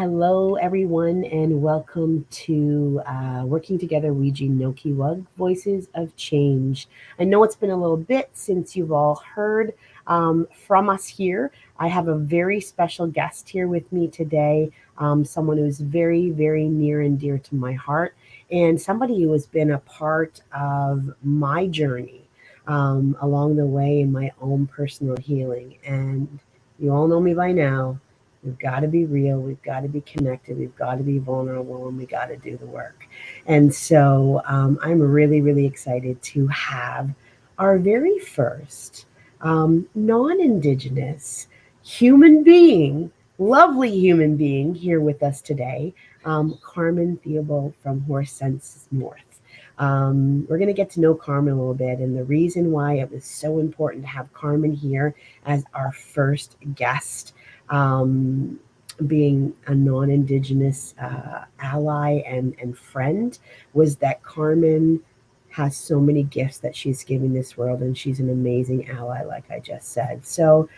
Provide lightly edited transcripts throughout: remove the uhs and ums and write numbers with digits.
Hello, everyone, and welcome to Working Together Ouija Noki Wug Voices of Change. I know it's been a little bit since you've all heard from us here. I have a very special guest here with me today, someone who's very, very near and dear to my heart, and somebody who has been a part of my journey along the way in my own personal healing. And you all know me by now. We've got to be real. We've got to be connected. We've got to be vulnerable, and we got to do the work. And so I'm really, really excited to have our very first non Indigenous human being, lovely human being here with us today, Carmen Theobald from Horse Sense North. We're going to get to know Carmen a little bit, and the reason why it was so important to have Carmen here as our first guest, um, being a non Indigenous ally and friend, was that Carmen has so many gifts that she's giving this world, and she's an amazing ally, like I just said. So,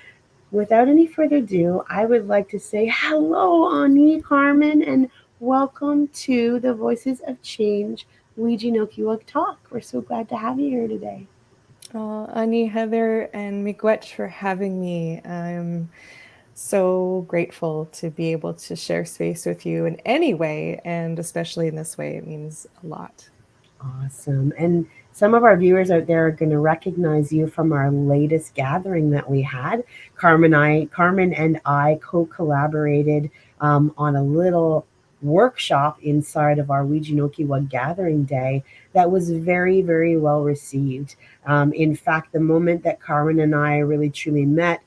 without any further ado, I would like to say hello, Ani, Carmen, and welcome to the Voices of Change Ouija no Kiwag Talk. We're so glad to have you here today. Ani, Heather, and Miigwech for having me. I'm so grateful to be able to share space with you in any way, and especially in this way. It means a lot. Awesome. And some of our viewers out there are going to recognize you from our latest gathering that we had. Carmen and I co-collaborated on a little workshop inside of our Wijinokiwa gathering day that was very, very well received. In fact, the moment that Carmen and I really truly met,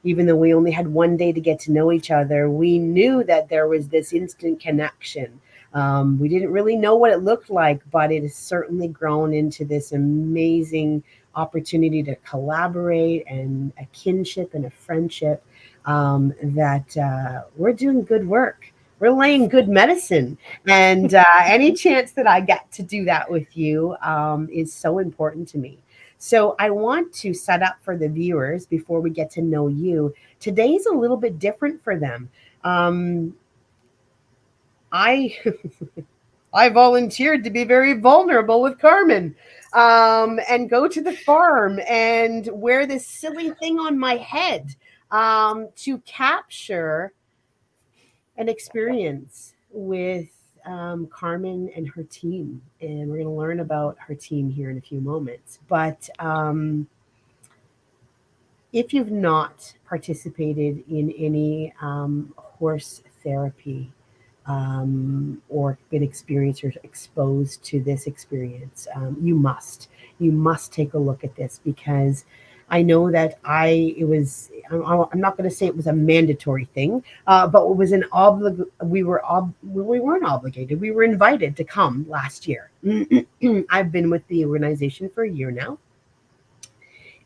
even though we only had one day to get to know each other, we knew that there was this instant connection. We didn't really know what it looked like, but it has certainly grown into this amazing opportunity to collaborate and a kinship and a friendship, that we're doing good work. We're laying good medicine. And any chance that I get to do that with you is so important to me. So I want to set up for the viewers before we get to know you. Today's a little bit different for them. Um, I I volunteered to be very vulnerable with Carmen, and go to the farm and wear this silly thing on my head, to capture an experience with Carmen and her team. And we're going to learn about her team here in a few moments. But if you've not participated in any horse therapy, or been experienced or exposed to this experience, you must. You must take a look at this, because I know that it was, I'm not going to say it was a mandatory thing, but it was we weren't obligated. We were invited to come last year. I've been with the organization for a year now,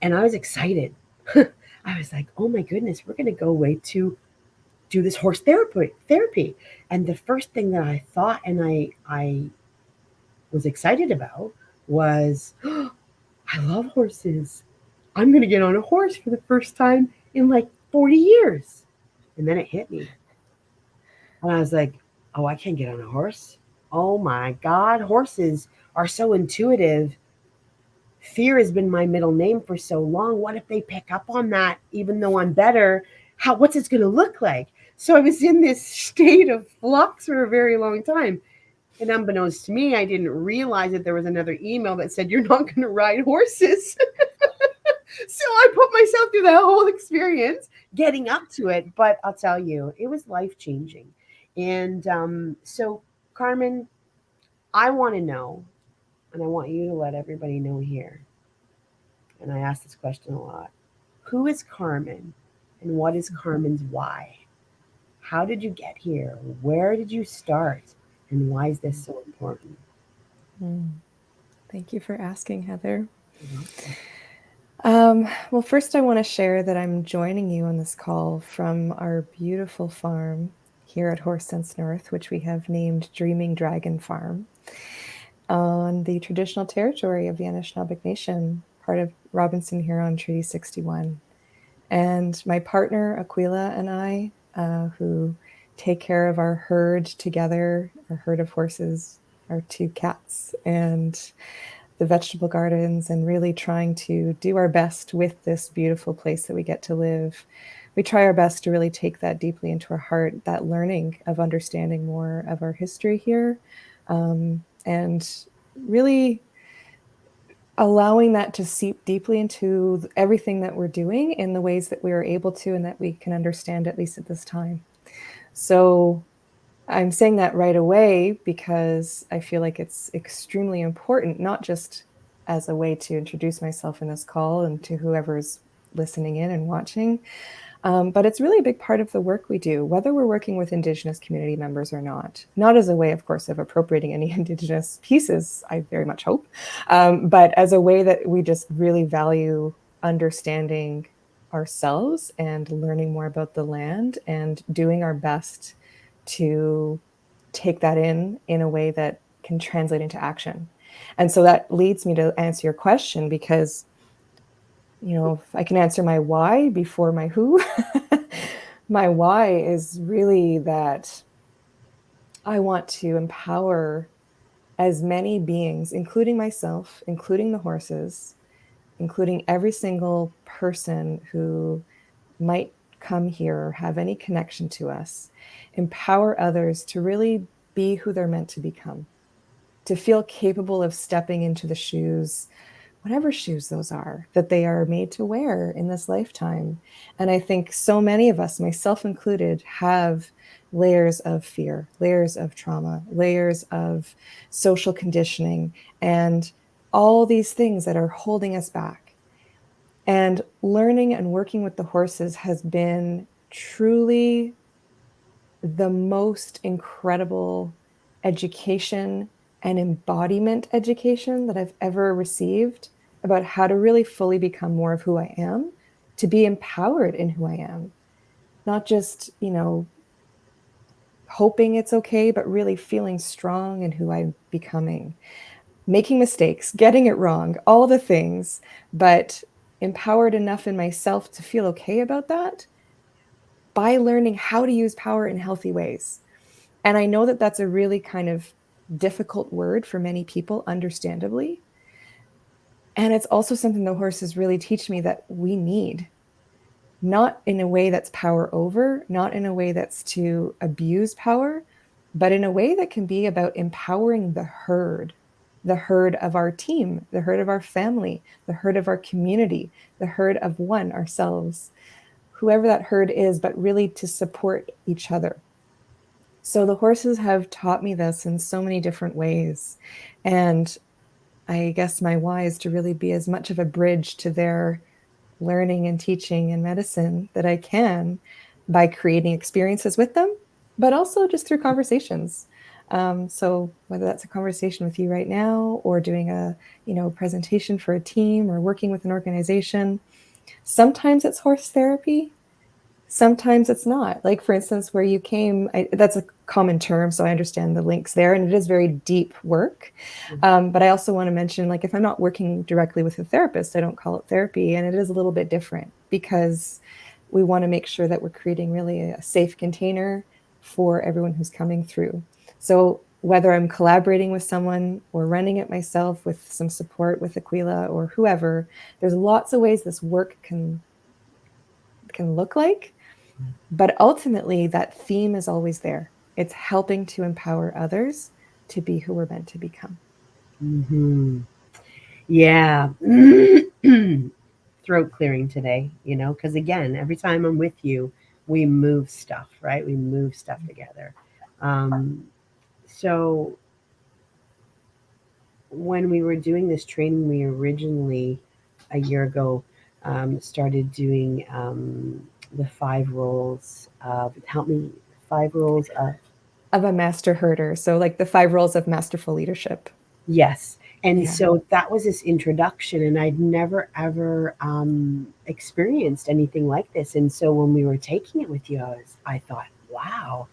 and I was excited. I was like, oh my goodness, we're going to go away to do this horse therapy. And the first thing that I thought, and I was excited about, was, oh, I love horses. I'm going to get on a horse for the first time in like 40 years. And then it hit me. And I was like, oh, I can't get on a horse. Oh my God. Horses are so intuitive. Fear has been my middle name for so long. What if they pick up on that, even though I'm better? What's it going to look like? So I was in this state of flux for a very long time. And unbeknownst to me, I didn't realize that there was another email that said, you're not going to ride horses. So I put myself through that whole experience getting up to it. But I'll tell you, it was life changing. And so, Carmen, I want to know, and I want you to let everybody know here, and I ask this question a lot: who is Carmen, and what is Carmen's why? How did you get here? Where did you start? And why is this so important? Mm. Thank you for asking, Heather. You're welcome. Well, first, I want to share that I'm joining you on this call from our beautiful farm here at Horse Sense North, which we have named Dreaming Dragon Farm, on the traditional territory of the Anishinaabeg Nation, part of Robinson Huron Treaty 61. And my partner, Aquila, and I, who take care of our herd together, our herd of horses, our two cats, and the vegetable gardens, and really trying to do our best with this beautiful place that we get to live. We try our best to really take that deeply into our heart, that learning of understanding more of our history here, and really allowing that to seep deeply into everything that we're doing in the ways that we are able to and that we can understand, at least at this time. So I'm saying that right away because I feel like it's extremely important, not just as a way to introduce myself in this call and to whoever's listening in and watching, but it's really a big part of the work we do, whether we're working with Indigenous community members or not. Not as a way, of course, of appropriating any Indigenous pieces, I very much hope, but as a way that we just really value understanding ourselves and learning more about the land and doing our best to take that in a way that can translate into action. And so that leads me to answer your question, because if I can answer my why before my who, my why is really that I want to empower as many beings, including myself, including the horses, including every single person who might come here or have any connection to us, empower others to really be who they're meant to become, to feel capable of stepping into the shoes, whatever shoes those are, that they are made to wear in this lifetime. And I think so many of us, myself included, have layers of fear, layers of trauma, layers of social conditioning, and all these things that are holding us back. And learning and working with the horses has been truly the most incredible education and embodiment education that I've ever received about how to really fully become more of who I am, to be empowered in who I am, not just, hoping it's okay, but really feeling strong in who I'm becoming, making mistakes, getting it wrong, all the things, but empowered enough in myself to feel okay about that by learning how to use power in healthy ways. And I know that that's a really kind of difficult word for many people, understandably. And it's also something the horses really teach me that we need, not in a way that's power over, not in a way that's to abuse power, but in a way that can be about empowering the herd of our team, the herd of our family, the herd of our community, the herd of one, ourselves, whoever that herd is, but really to support each other. So the horses have taught me this in so many different ways. And I guess my why is to really be as much of a bridge to their learning and teaching and medicine that I can by creating experiences with them, but also just through conversations. So whether that's a conversation with you right now, or doing a presentation for a team, or working with an organization, sometimes it's horse therapy, sometimes it's not. Like, for instance, where you came, that's a common term, so I understand the links there, and it is very deep work. But I also want to mention, like, if I'm not working directly with a therapist, I don't call it therapy, and it is a little bit different because we want to make sure that we're creating really a safe container for everyone who's coming through. So whether I'm collaborating with someone or running it myself with some support with Aquila or whoever, there's lots of ways this work can look like. But ultimately, that theme is always there. It's helping to empower others to be who we're meant to become. Mm-hmm. Yeah. Throat clearing today, because again, every time I'm with you, we move stuff, right? We move stuff together. Um, so when we were doing this training, we originally, a year ago, started doing the 5 roles of, help me, 5 roles of a master herder. So, like the 5 roles of masterful leadership. yes. And Yeah. so that was this introduction, and I'd never ever experienced anything like this. And so when we were taking it with you, I thought, wow,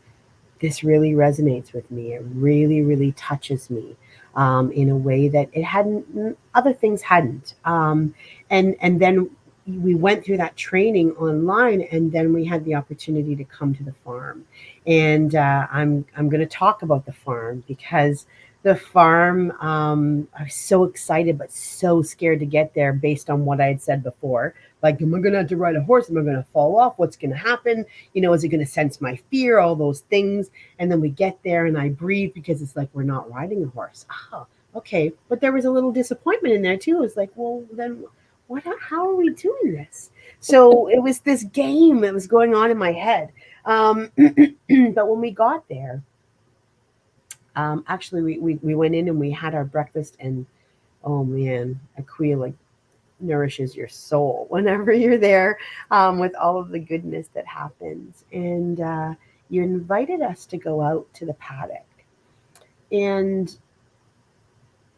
this really resonates with me. It really, really touches me in a way that it hadn't, other things hadn't. And then, we went through that training online, and then we had the opportunity to come to the farm. And I'm going to talk about the farm because the farm, I was so excited but so scared to get there based on what I had said before. Like, am I going to have to ride a horse? Am I going to fall off? What's going to happen? Is it going to sense my fear? All those things. And then we get there and I breathe because it's like, we're not riding a horse. Oh, okay. But there was a little disappointment in there too. It's like, well, then how are we doing this? So it was this game that was going on in my head. But when we got there, actually, we went in and we had our breakfast, and oh man, Aquia like nourishes your soul whenever you're there, with all of the goodness that happens. And you invited us to go out to the paddock, and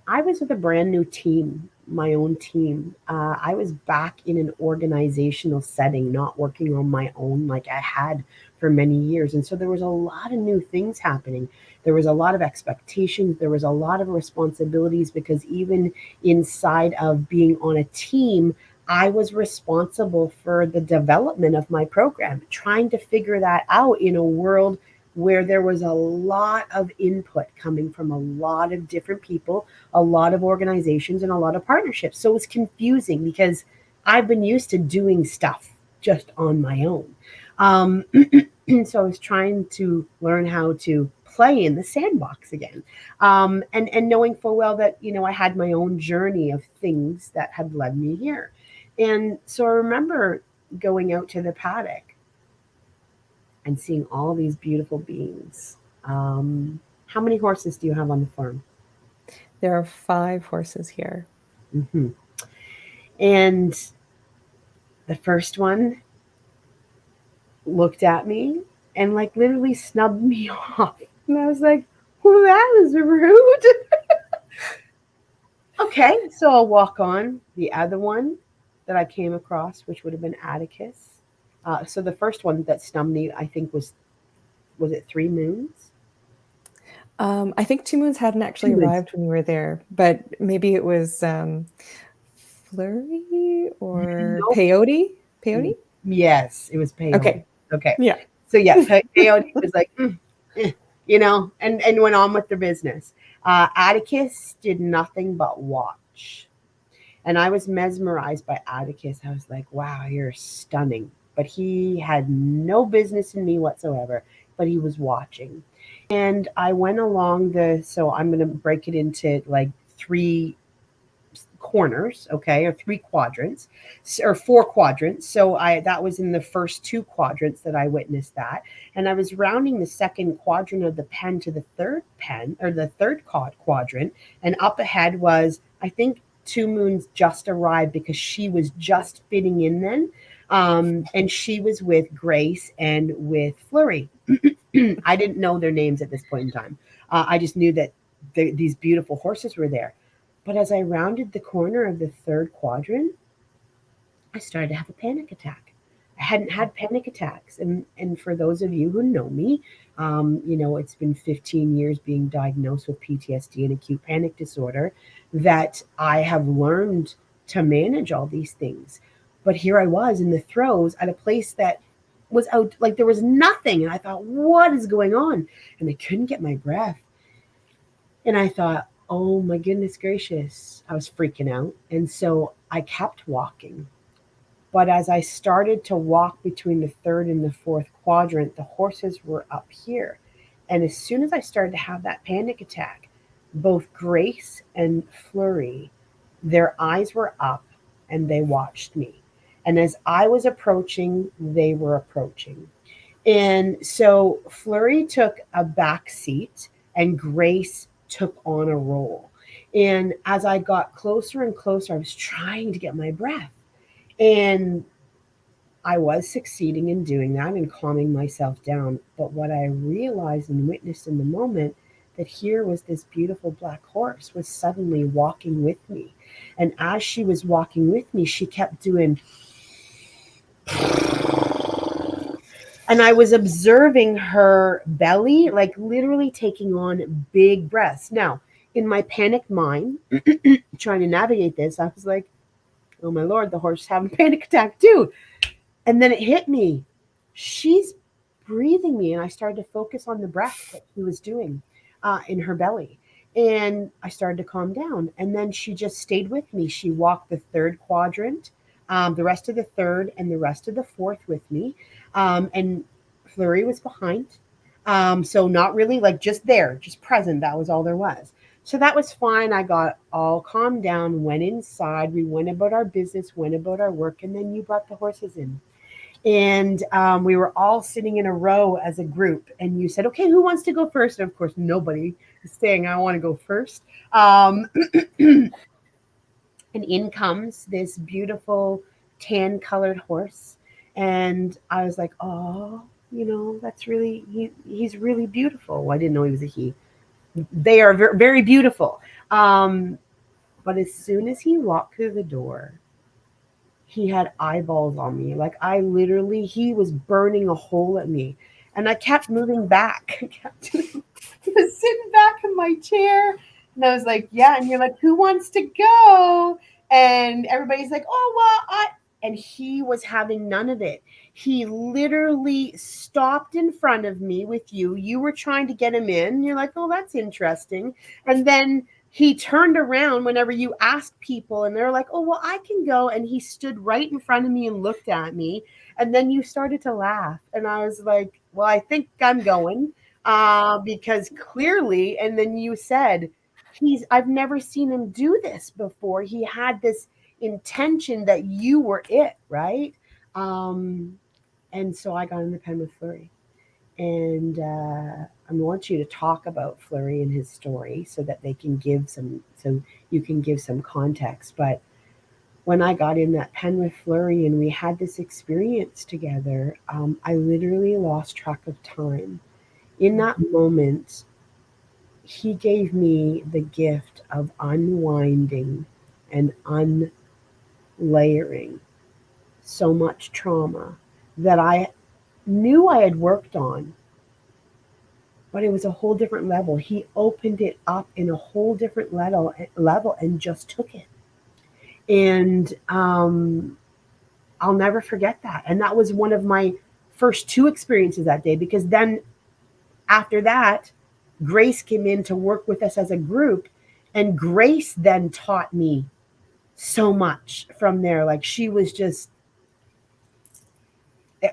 I was with a brand new team, my own team. I was back in an organizational setting, not working on my own like I had for many years. And so there was a lot of new things happening. There was a lot of expectations. There was a lot of responsibilities because even inside of being on a team, I was responsible for the development of my program, trying to figure that out in a world where there was a lot of input coming from a lot of different people, a lot of organizations, and a lot of partnerships. So it was confusing because I've been used to doing stuff just on my own. Um, so I was trying to learn how to play in the sandbox again, and knowing full well that I had my own journey of things that had led me here. And so I remember going out to the paddock and seeing all these beautiful beings. How many horses do you have on the farm? There are 5 horses here. Hmm. And the first one looked at me and like literally snubbed me off. And I was like, well, that was rude. Okay, so I'll walk on. The other one that I came across, which would have been Atticus. So the first one that snubbed me, I think, was it 3 moons? I think Two Moons hadn't actually 2 moons. arrived when we were there, but maybe it was Flurry or Nope. Peyote. Peyote. Yes, it was peyote. Okay. Okay. Yeah. So yeah, peyote was like, and went on with their business. Atticus did nothing but watch. And I was mesmerized by Atticus. I was like, wow, you're stunning. But he had no business in me whatsoever, but he was watching. And I went along so I'm going to break it into like 3 corners, okay, or 3 quadrants, or 4 quadrants. So that was in the first 2 quadrants that I witnessed that, and I was rounding the second quadrant of the pen to the third pen or the third quadrant, and up ahead was, I think, Two Moons just arrived because she was just fitting in then. And she was with Grace and with Flurry. I didn't know their names at this point in time. I just knew that these beautiful horses were there. But as I rounded the corner of the third quadrant, I started to have a panic attack. I hadn't had panic attacks. And for those of you who know me, it's been 15 years being diagnosed with PTSD and acute panic disorder that I have learned to manage all these things. But here I was in the throes at a place that was out, like there was nothing. And I thought, what is going on? And I couldn't get my breath. And I thought, oh my goodness gracious, I was freaking out. And so I kept walking. But as I started to walk between the third and the fourth quadrant, the horses were up here. And as soon as I started to have that panic attack, both Grace and Flurry, their eyes were up and they watched me. And as I was approaching, they were approaching. And so Flurry took a back seat and Grace took on a role. And as I got closer and closer, I was trying to get my breath. And I was succeeding in doing that and calming myself down. But what I realized and witnessed in the moment, that here was this beautiful black horse was suddenly walking with me. And as she was walking with me, she kept doing, and I was observing her belly, like literally taking on big breaths. Now, in my panicked mind, trying to navigate this, I was like, oh my Lord, the horse is having a panic attack too. And then it hit me. She's breathing me. And I started to focus on the breath that he was doing in her belly. And I started to calm down. And then she just stayed with me. She walked the third quadrant, the rest of the third, and the rest of the fourth with me. And Flurry was behind. So not really like just there, just present. That was all there was. So that was fine. I got all calmed down, went inside. We went about our business, went about our work, and then you brought the horses in. And we were all sitting in a row as a group. And you said, okay, who wants to go first? And of course, nobody is saying, I want to go first. And in comes this beautiful tan colored horse. And I was like, oh, that's really, he's really beautiful. Well, I didn't know he was a he. They are very, very beautiful. But as soon as he walked through the door, he had eyeballs on me. Like I literally, he was burning a hole at me. And I kept moving back. I was sitting back in my chair. And I was like, yeah. And you're like, who wants to go? And everybody's like, oh, well, and he was having none of it. He literally stopped in front of me with you. You were trying to get him in. You're like, oh, that's interesting. And then he turned around whenever you asked people and they're like, oh, well, I can go. And he stood right in front of me and looked at me. And then you started to laugh. And I was like, well, I think I'm going because clearly, and then you said, I've never seen him do this before. He had this intention that you were it, right? And so I got in the pen with Flurry. And I want you to talk about Flurry and his story so that so you can give some context. But when I got in that pen with Flurry and we had this experience together, I literally lost track of time. In that moment, he gave me the gift of unwinding and unlayering so much trauma that I knew I had worked on, but it was a whole different level. He opened it up in a whole different level and just took it. And I'll never forget that. And that was one of my first two experiences that day, because then after that, Grace came in to work with us as a group. And Grace then taught me so much from there. Like she was just,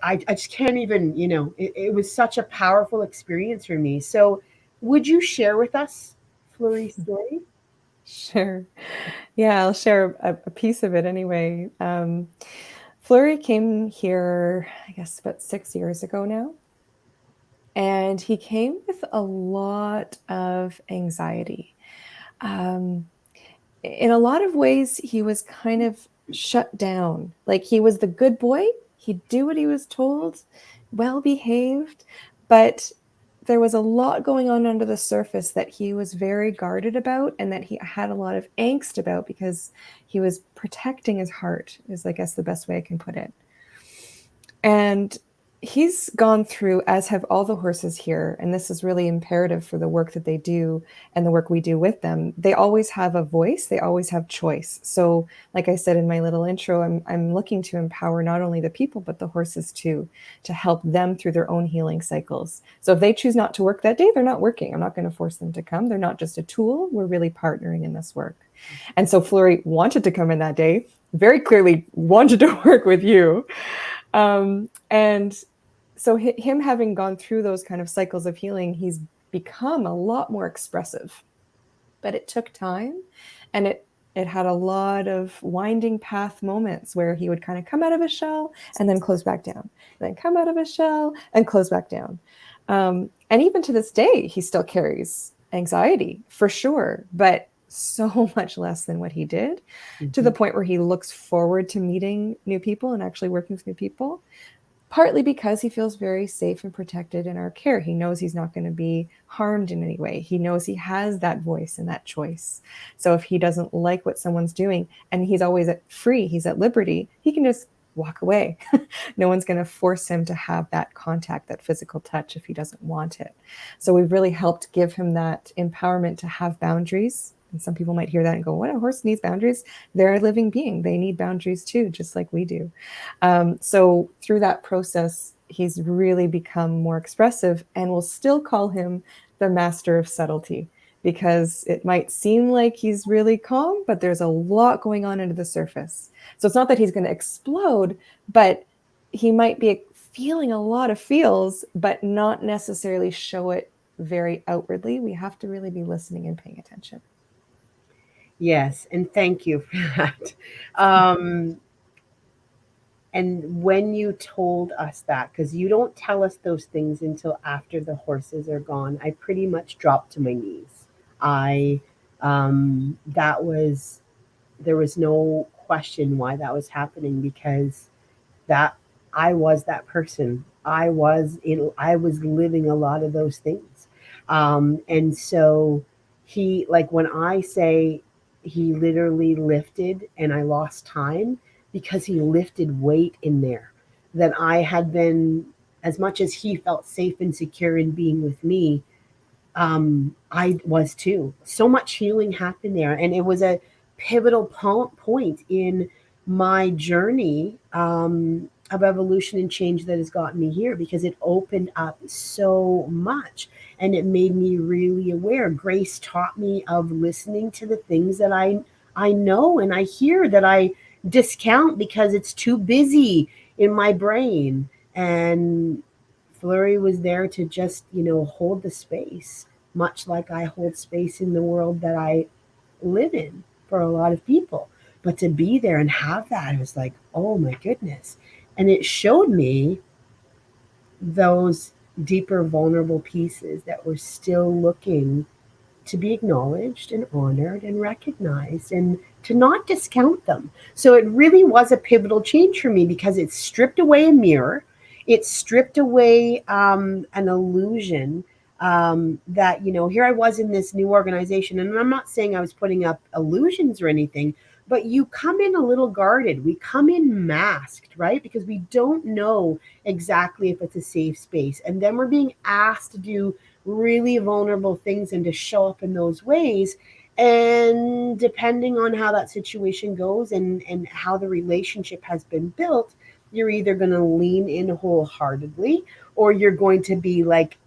I just can't even, it was such a powerful experience for me. So would you share with us Flurry's story? Sure. Yeah, I'll share a piece of it anyway. Flurry came here, I guess, about 6 years ago now. And he came with a lot of anxiety. In a lot of ways, he was kind of shut down. Like he was the good boy. He'd do what he was told, well behaved, but there was a lot going on under the surface that he was very guarded about and that he had a lot of angst about because he was protecting his heart, is I guess the best way I can put it. And he's gone through, as have all the horses here, and this is really imperative for the work that they do and the work we do with them. They always have a voice, they always have choice. So like I said in my little intro, I'm looking to empower not only the people but the horses too, to help them through their own healing cycles. So if they choose not to work that day, they're not working. I'm not going to force them to come. They're not just a tool. We're really partnering in this work. And so Flurry wanted to come in that day, very clearly wanted to work with you. And so him having gone through those kind of cycles of healing, he's become a lot more expressive. But it took time, and it had a lot of winding path moments where he would kind of come out of a shell and then close back down, and then come out of a shell and close back down. And even to this day, he still carries anxiety for sure, but so much less than what he did, to the point where he looks forward to meeting new people and actually working with new people, partly because he feels very safe and protected in our care. He knows he's not going to be harmed in any way. He knows he has that voice and that choice. So if he doesn't like what someone's doing, and he's always free, he's at liberty, he can just walk away. No one's going to force him to have that contact, that physical touch, if he doesn't want it. So we've really helped give him that empowerment to have boundaries And some people might hear that and go, what, a horse needs boundaries? They're a living being. They need boundaries too, just like we do. So through that process, he's really become more expressive, and we'll still call him the master of subtlety, because it might seem like he's really calm, but there's a lot going on under the surface. So it's not that he's going to explode, but he might be feeling a lot of feels, but not necessarily show it very outwardly. We have to really be listening and paying attention. Yes, and thank you for that. Um, and when you told us that, because you don't tell us those things until after the horses are gone, I pretty much dropped to my knees. I, that was, there was no question why that was happening, because that I was that person. I was living a lot of those things. And so he, like when I say he literally lifted and I lost time, because he lifted weight in there that I had been, as much as he felt safe and secure in being with me, I was too. So much healing happened there, and it was a pivotal point in my journey of evolution and change that has gotten me here, because it opened up so much and it made me really aware. Grace taught me of listening to the things that I know and I hear that I discount because it's too busy in my brain. And Flurry was there to just, hold the space, much like I hold space in the world that I live in for a lot of people. But to be there and have that, I was like, oh my goodness. And it showed me those deeper, vulnerable pieces that were still looking to be acknowledged and honored and recognized, and to not discount them. So it really was a pivotal change for me, because it stripped away a mirror, it stripped away an illusion, that, here I was in this new organization. And I'm not saying I was putting up illusions or anything, but you come in a little guarded. We come in masked, right? Because we don't know exactly if it's a safe space. And then we're being asked to do really vulnerable things and to show up in those ways. And depending on how that situation goes, and how the relationship has been built, you're either going to lean in wholeheartedly, or you're going to be like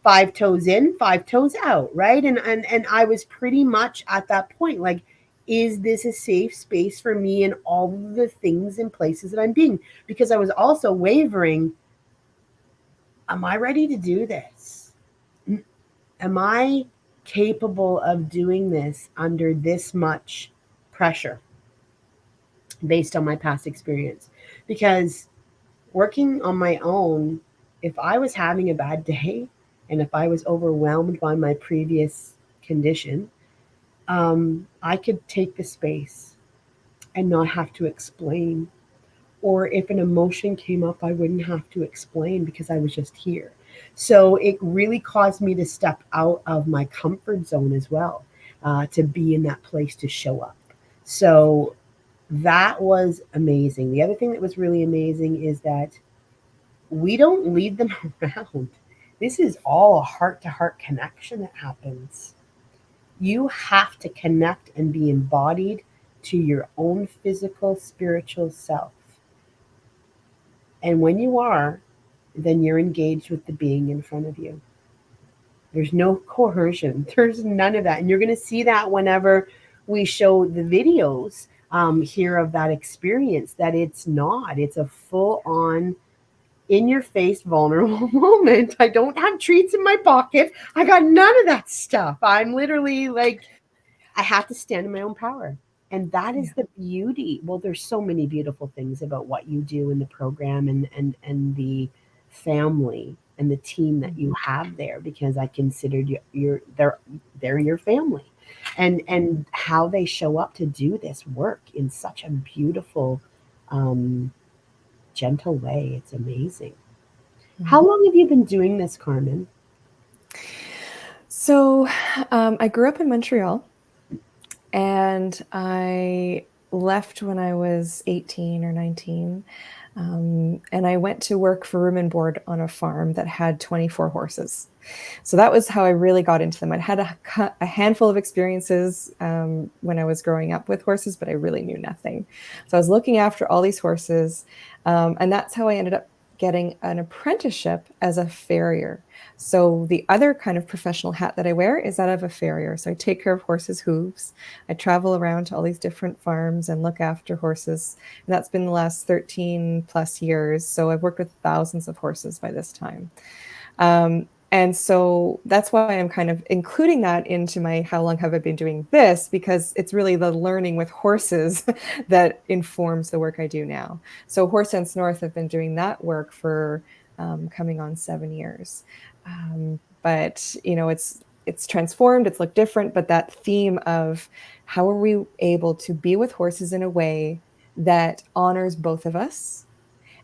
five toes in, five toes out, right? And I was pretty much at that point, like, is this a safe space for me and all of the things and places that I'm being? Because I was also wavering, am I ready to do this? Am I capable of doing this under this much pressure based on my past experience? Because working on my own, if I was having a bad day and if I was overwhelmed by my previous condition, I could take the space and not have to explain. Or if an emotion came up, I wouldn't have to explain because I was just here. So it really caused me to step out of my comfort zone as well, to be in that place to show up. So that was amazing. The other thing that was really amazing is that we don't lead them around. This is all a heart to heart connection that happens. You have to connect and be embodied to your own physical, spiritual self. And when you are, then you're engaged with the being in front of you. There's no coercion, there's none of that. And you're going to see that whenever we show the videos here of that experience, that it's not, it's a full on, in your face, vulnerable moment. I don't have treats in my pocket. I got none of that stuff. I'm literally like, I have to stand in my own power. And that is Yeah. the beauty. Well, there's so many beautiful things about what you do in the program, and the family and the team that you have there, because I considered you, they're your family. And how they show up to do this work in such a beautiful, um, gentle way. It's amazing. How Mhm. long have you been doing this, Carmen? So I grew up in Montreal, and I left when I was 18 or 19. And I went to work for room and board on a farm that had 24 horses. So that was how I really got into them. I'd had a handful of experiences when I was growing up with horses, but I really knew nothing. So I was looking after all these horses. And that's how I ended up getting an apprenticeship as a farrier. So the other kind of professional hat that I wear is that of a farrier. So I take care of horses' hooves. I travel around to all these different farms and look after horses. And that's been the last 13 plus years. So I've worked with thousands of horses by this time. And so that's why I'm kind of including that into my how long have I been doing this, because it's really the learning with horses that informs the work I do now. So Horse Sense North, I've been doing that work for coming on 7 years. But you know, it's transformed, it's looked different, but that theme of how are we able to be with horses in a way that honors both of us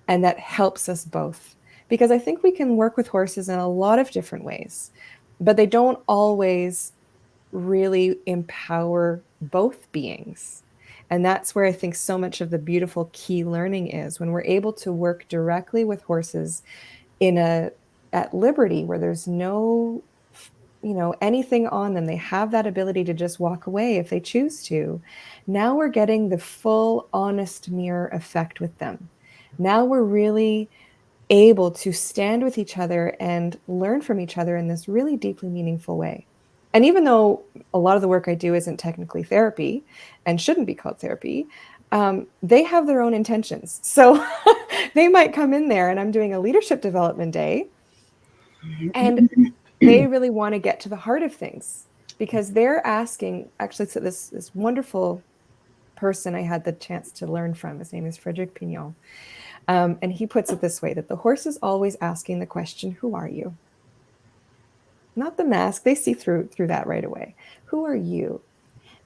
and that helps us both. Because I think we can work with horses in a lot of different ways, but they don't always really empower both beings. And that's where I think so much of the beautiful key learning is when we're able to work directly with horses in a at liberty where there's no anything on them. They have that ability to just walk away if they choose to. Now we're getting the full honest mirror effect with them. Now we're really able to stand with each other and learn from each other in this really deeply meaningful way. And even though a lot of the work I do isn't technically therapy and shouldn't be called therapy, they have their own intentions. So they might come in there and I'm doing a leadership development day and they really want to get to the heart of things because they're asking, actually, so this wonderful person I had the chance to learn from, his name is Frederick Pignon. And he puts it this way, that the horse is always asking the question, who are you? Not the mask. They see through that right away. Who are you?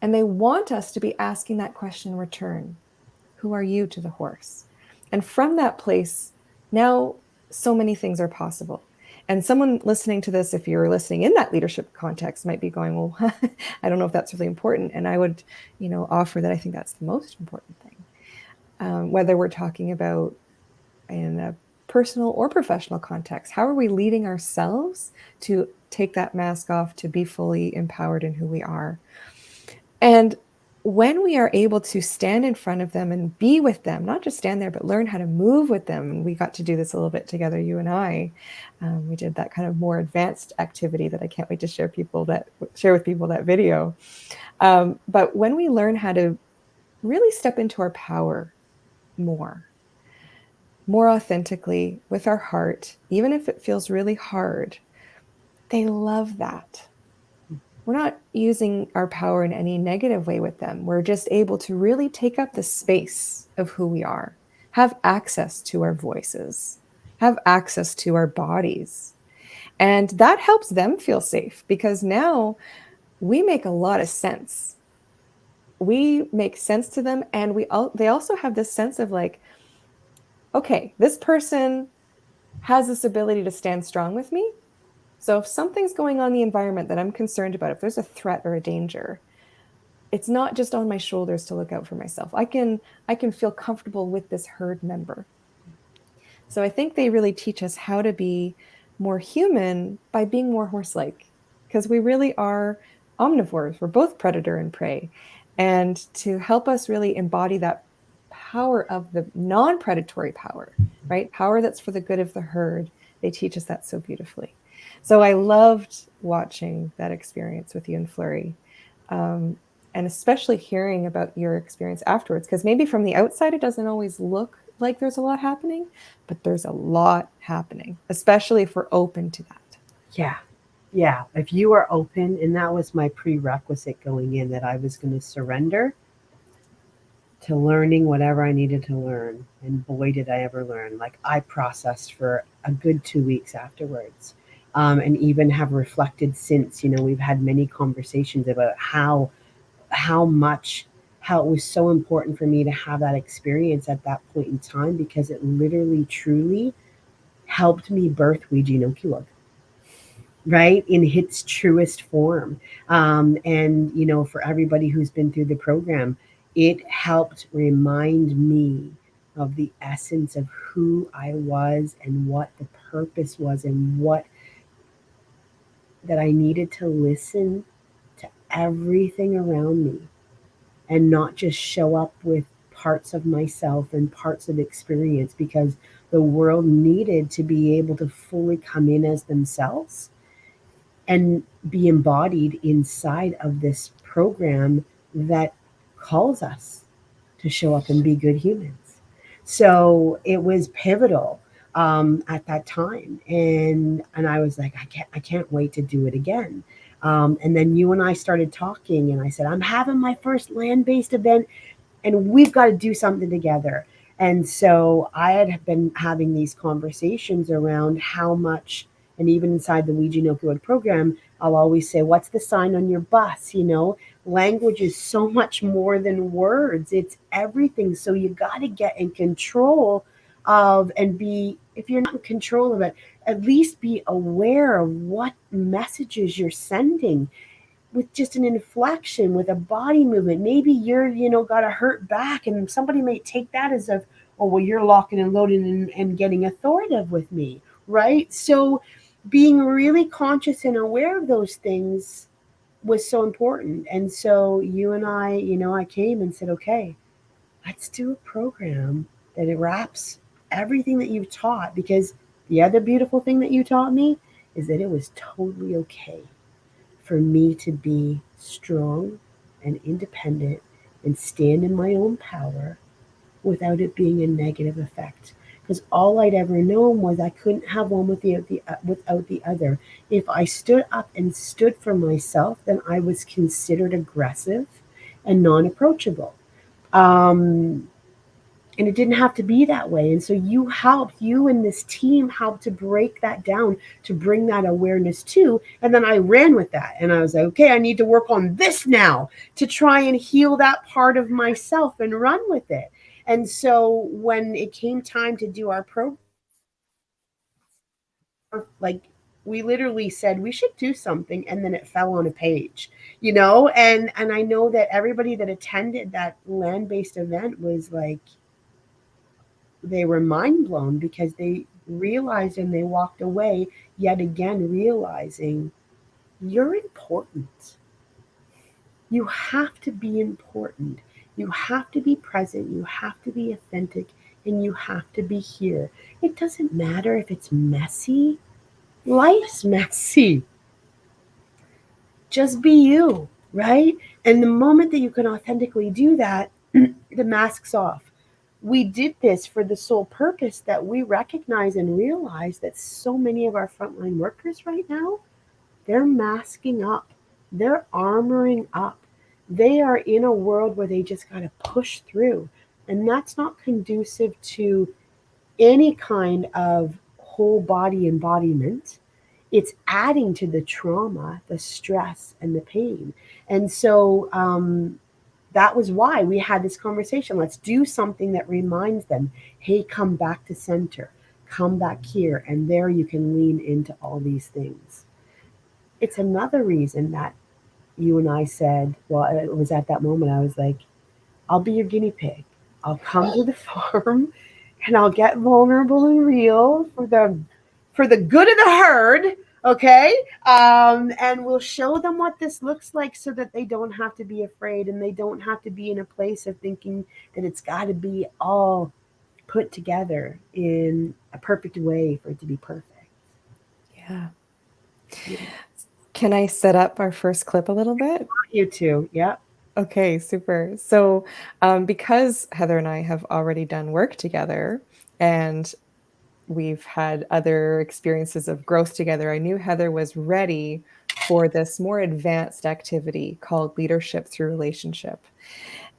And they want us to be asking that question in return. Who are you to the horse? And from that place, now so many things are possible. And someone listening to this, if you're listening in that leadership context, might be going, well, I don't know if that's really important. And I would, offer that I think that's the most important thing. Whether we're talking about in a personal or professional context, how are we leading ourselves to take that mask off, to be fully empowered in who we are? And when we are able to stand in front of them and be with them, not just stand there, but learn how to move with them. And we got to do this a little bit together, you and I. We did that kind of more advanced activity that I can't wait to share with people that video. But when we learn how to really step into our power more authentically with our heart, even if it feels really hard, they love that. We're not using our power in any negative way with them. We're just able to really take up the space of who we are, have access to our voices, have access to our bodies. And that helps them feel safe because now we make a lot of sense. We make sense to them. And they also have this sense of like, okay, this person has this ability to stand strong with me. So if something's going on in the environment that I'm concerned about, if there's a threat or a danger, it's not just on my shoulders to look out for myself. I can feel comfortable with this herd member. So I think they really teach us how to be more human by being more horse-like, because we really are omnivores. We're both predator and prey. And to help us really embody that power of the non-predatory power, right? Power that's for the good of the herd. They teach us that so beautifully. So I loved watching that experience with you and Flurry, and especially hearing about your experience afterwards, because maybe from the outside, it doesn't always look like there's a lot happening, but there's a lot happening, especially if we're open to that. Yeah. Yeah. If you are open, and that was my prerequisite going in, that I was going to surrender to learning whatever I needed to learn. And boy, did I ever learn. Like, I processed for a good 2 weeks afterwards. And even have reflected since. We've had many conversations about how much, how it was so important for me to have that experience at that point in time, because it literally truly helped me birth Ouija no Kiwag, right, in its truest form. And for everybody who's been through the program, It helped remind me of the essence of who I was and what the purpose was, and what that I needed to listen to everything around me and not just show up with parts of myself and parts of experience, because the world needed to be able to fully come in as themselves and be embodied inside of this program that calls us to show up and be good humans. So it was pivotal at that time, and I was like, I can't wait to do it again. And then you and I started talking, and I said, I'm having my first land based event and we've got to do something together. And so I had been having these conversations around how much, and even inside the Ouija No Good program, I'll always say, what's the sign on your bus? Language is so much more than words, it's everything. So you got to get in control of, and be, if you're not in control of it, at least be aware of what messages you're sending with just an inflection, with a body movement. Maybe you're got a hurt back, and somebody may take that as a, oh, well, you're locking and loading and getting authoritative with me, right? So being really conscious and aware of those things was so important. And so you and I came and said, okay, let's do a program that it wraps everything that you've taught, because the other beautiful thing that you taught me is that it was totally okay for me to be strong and independent and stand in my own power without it being a negative effect. Because all I'd ever known was I couldn't have one without the other. If I stood up and stood for myself, then I was considered aggressive and non approachable. Um, and it didn't have to be that way. And so you and this team helped to break that down, to bring that awareness to. And then I ran with that, and I was like, okay, I need to work on this now to try and heal that part of myself and run with it. And so when it came time to do our program, like, we literally said we should do something, and then it fell on a page. And I know that everybody that attended that land-based event was like, they were mind blown, because they realized, and they walked away yet again realizing, you're important. You have to be important. You have to be present. You have to be authentic. And you have to be here. It doesn't matter if it's messy. Life's messy. Just be you, right? And the moment that you can authentically do that, the mask's off. We did this for the sole purpose that we recognize and realize that so many of our frontline workers right now, they're masking up, they're armoring up. They are in a world where they just got to push through. And that's not conducive to any kind of whole body embodiment. It's adding to the trauma, the stress, and the pain. And so that was why we had this conversation. Let's do something that reminds them, hey, come back to center, come back here, and there you can lean into all these things. It's another reason that you and I said, well, it was at that moment I was like, I'll be your guinea pig. I'll come to the farm and I'll get vulnerable and real for the good of the herd, okay? And we'll show them what this looks like, so that they don't have to be afraid, and they don't have to be in a place of thinking that it's got to be all put together in a perfect way for it to be perfect. Yeah. Yeah. Can I set up our first clip a little bit? You too. Yeah. Okay, super. So, because Heather and I have already done work together, and we've had other experiences of growth together, I knew Heather was ready for this more advanced activity called Leadership Through Relationship.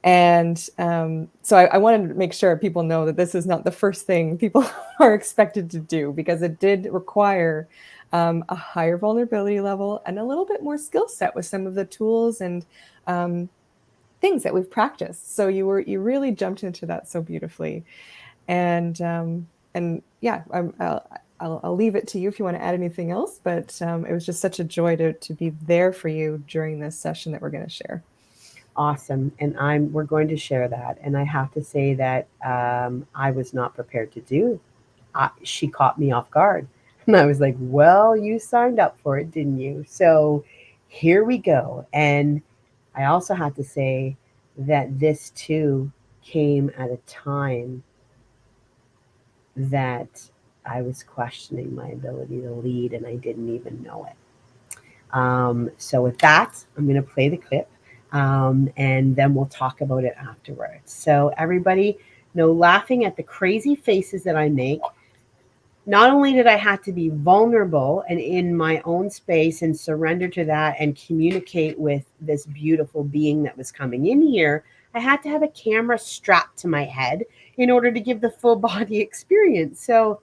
And so I wanted to make sure people know that this is not the first thing people are expected to do, because it did require a higher vulnerability level and a little bit more skill set with some of the tools and things that we've practiced. So you really jumped into that so beautifully. And yeah, I'll leave it to you if you want to add anything else. But it was just such a joy to be there for you during this session that we're going to share. awesome, and we're going to share that. And I have to say that I was not prepared to do. She caught me off guard, and I was like, "Well, you signed up for it, didn't you?" So here we go. And I also have to say that this too came at a time that I was questioning my ability to lead, and I didn't even know it. So with that, I'm going to play the clip, and then we'll talk about it afterwards. So everybody, no laughing at the crazy faces that I make. Not only did I have to be vulnerable and in my own space and surrender to that and communicate with this beautiful being that was coming in here, I had to have a camera strapped to my head in order to give the full body experience. So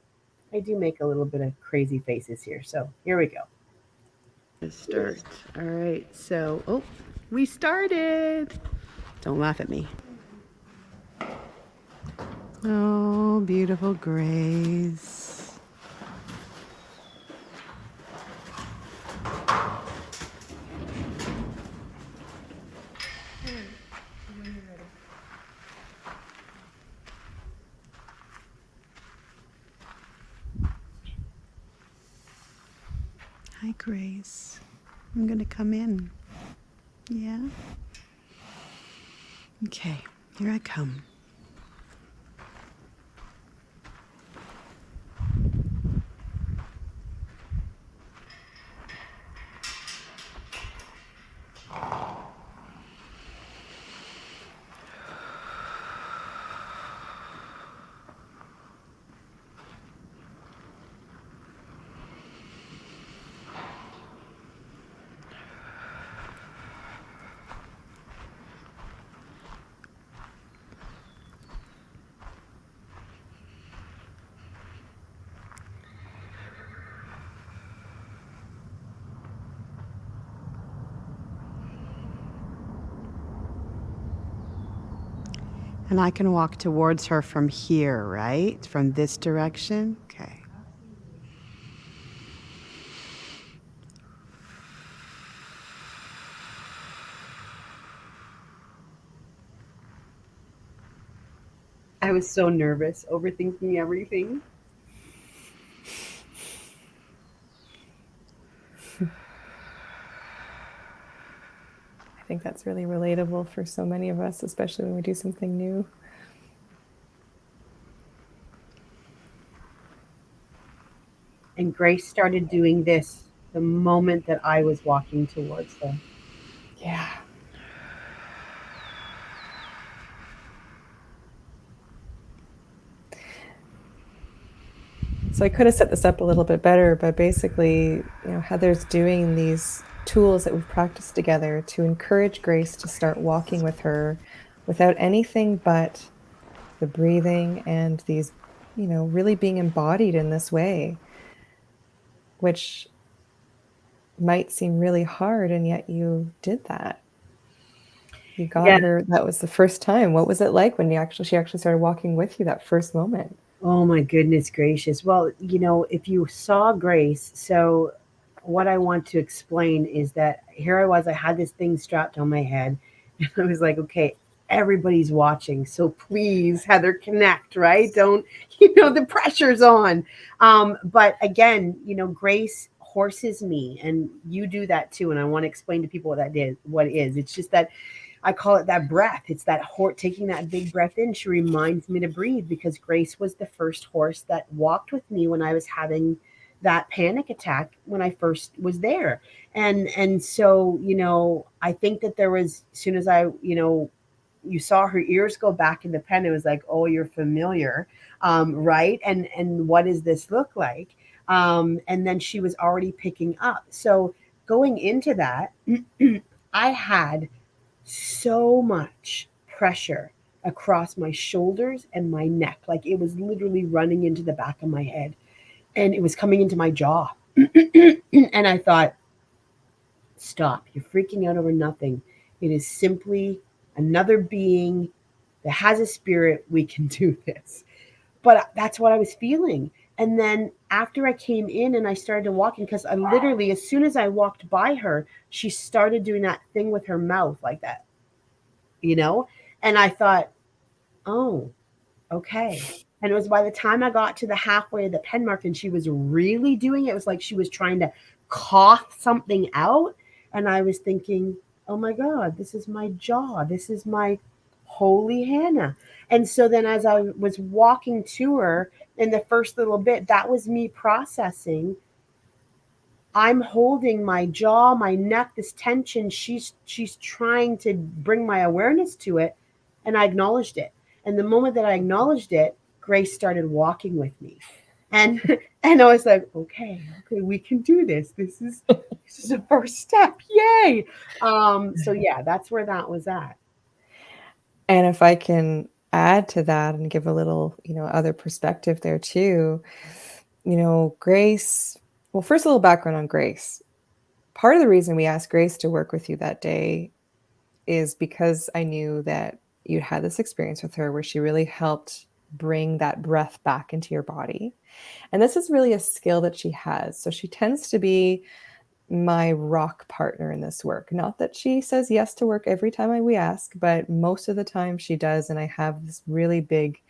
I do make a little bit of crazy faces here. So here we go. Start. All right. So, oh, we started. Don't laugh at me. Oh, beautiful Grace. Hi, Grace. I'm going to come in. Yeah? Okay, here I come. And I can walk towards her from here, right? From this direction? Okay. I was so nervous, overthinking everything. I think that's really relatable for so many of us, especially when we do something new. And Grace started doing this the moment that I was walking towards her. Yeah. So I could have set this up a little bit better, but basically, Heather's doing these tools that we've practiced together to encourage Grace to start walking with her without anything but the breathing and these, really being embodied in this way, which might seem really hard, and yet you did that. You got Yeah. her. That was the first time. What was it like when she actually started walking with you that first moment? Oh my goodness gracious. Well, if you saw Grace, so what I want to explain is that here I was, I had this thing strapped on my head, and I was like, okay, everybody's watching. So please, Heather, connect, right? Don't, the pressure's on. But again, Grace horses me, and you do that too. And I want to explain to people what it is. It's just that I call it that breath. It's that taking that big breath in. She reminds me to breathe because Grace was the first horse that walked with me when I was having that panic attack when I first was there. And so, I think that there was, as soon as you saw her ears go back in the pen, it was like, oh, you're familiar. Right. And what does this look like? And then she was already picking up. So going into that, I had so much pressure across my shoulders and my neck. Like it was literally running into the back of my head and it was coming into my jaw. And I thought, stop, you're freaking out over nothing. It is simply another being that has a spirit. We can do this. But that's what I was feeling. And then after I came in and I started walking, because I literally, as soon as I walked by her, she started doing that thing with her mouth like that. you know? And I thought, oh, okay. And it was by the time I got to the halfway of the pen mark and she was really doing it, it was like she was trying to cough something out. And I was thinking, oh my God, this is my jaw. This is my holy Hannah. And so then as I was walking to her in the first little bit, that was me processing. I'm holding my jaw, my neck, this tension. She's trying to bring my awareness to it, and I acknowledged it. And the moment that I acknowledged it, Grace started walking with me, and and I was like, okay, we can do this. This is a first step. Yay! So yeah, that's where that was at. And if I can add to that and give a little, other perspective there too, Grace, well, first a little background on Grace. Part of the reason we asked Grace to work with you that day is because I knew that you'd had this experience with her where she really helped bring that breath back into your body. And this is really a skill that she has. So she tends to be my rock partner in this work. Not that she says yes to work every time we ask, but most of the time she does. And I have this really big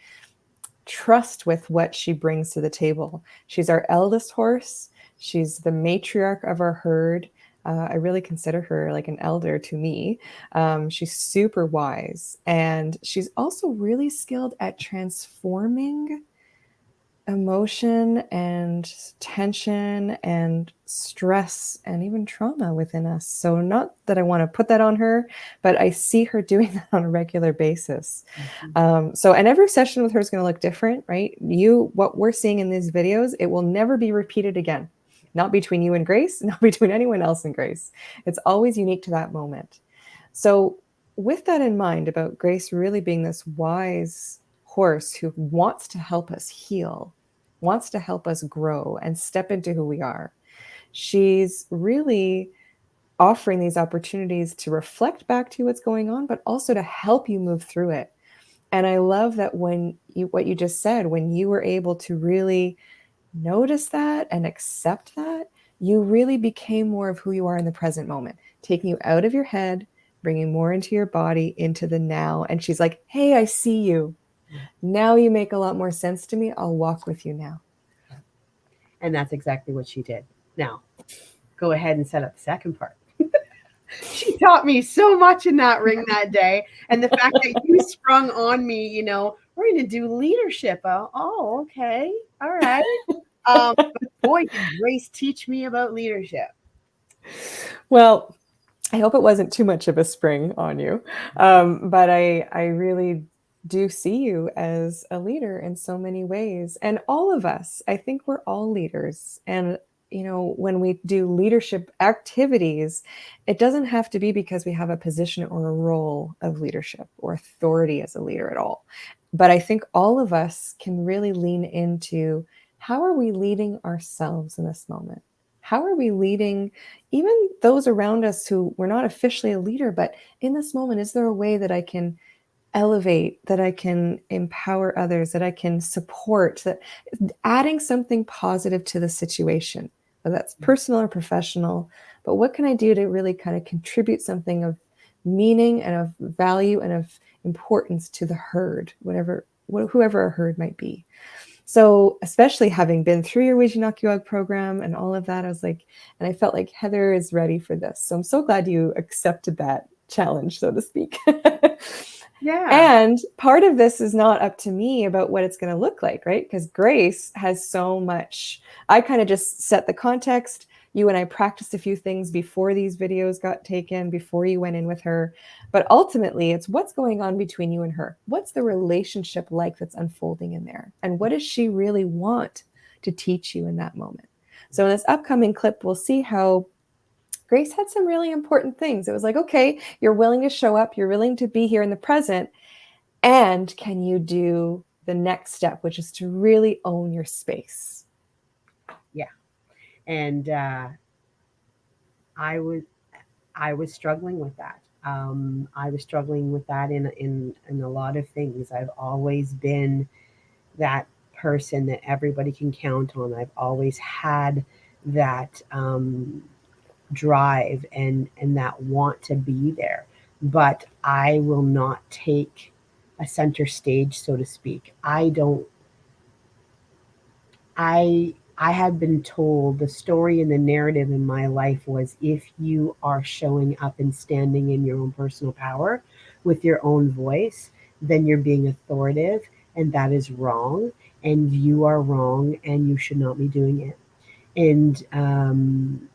trust with what she brings to the table. She's our eldest horse. She's the matriarch of our herd. I really consider her like an elder to me. She's super wise, and she's also really skilled at transforming emotion and tension and stress and even trauma within us. So not that I want to put that on her, but I see her doing that on a regular basis. And every session with her is going to look different, right? What we're seeing in these videos, it will never be repeated again. Not between you and Grace, not between anyone else and Grace. It's always unique to that moment. So with that in mind, about Grace really being this wise horse who wants to help us heal, wants to help us grow and step into who we are, she's really offering these opportunities to reflect back to what's going on, but also to help you move through it. And I love that what you just said, when you were able to really notice that and accept that, you really became more of who you are in the present moment, taking you out of your head, bringing more into your body, into the now. And she's like, hey, I see you. Now you make a lot more sense to me. I'll walk with you now. And that's exactly what she did. Now, go ahead and set up the second part. She taught me so much in that ring that day. And the fact that you sprung on me, we're going to do leadership. Oh, okay. All right. But boy, did Grace teach me about leadership. Well, I hope it wasn't too much of a spring on you. But I really do see you as a leader in so many ways. And all of us, I think we're all leaders. And, when we do leadership activities, it doesn't have to be because we have a position or a role of leadership or authority as a leader at all. But I think all of us can really lean into, how are we leading ourselves in this moment? How are we leading even those around us who we're not officially a leader, but in this moment, is there a way that I can elevate, that I can empower others, that I can support, that adding something positive to the situation, whether that's personal or professional, but what can I do to really kind of contribute something of meaning and of value and of importance to the herd, whoever a herd might be. So especially having been through your Wijinakiwag program and all of that, I was like, and I felt like Heather is ready for this. So I'm so glad you accepted that challenge, so to speak. Yeah. And part of this is not up to me about what it's going to look like, right? Because Grace has so much. I kind of just set the context. You and I practiced a few things before these videos got taken, before you went in with her. But ultimately, it's what's going on between you and her. What's the relationship like that's unfolding in there? And what does she really want to teach you in that moment? So in this upcoming clip, we'll see how Grace had some really important things. It was like, okay, you're willing to show up, you're willing to be here in the present, and can you do the next step, which is to really own your space? Yeah. And I was I was struggling with that. I was struggling with that in a lot of things. I've always been that person that everybody can count on. I've always had that drive and that want to be there. but I will not take a center stage, so to speak. I have been told the story and the narrative in my life was if you are showing up and standing in your own personal power with your own voice, then you're being authoritative, and that is wrong, and you are wrong, and you should not be doing it. And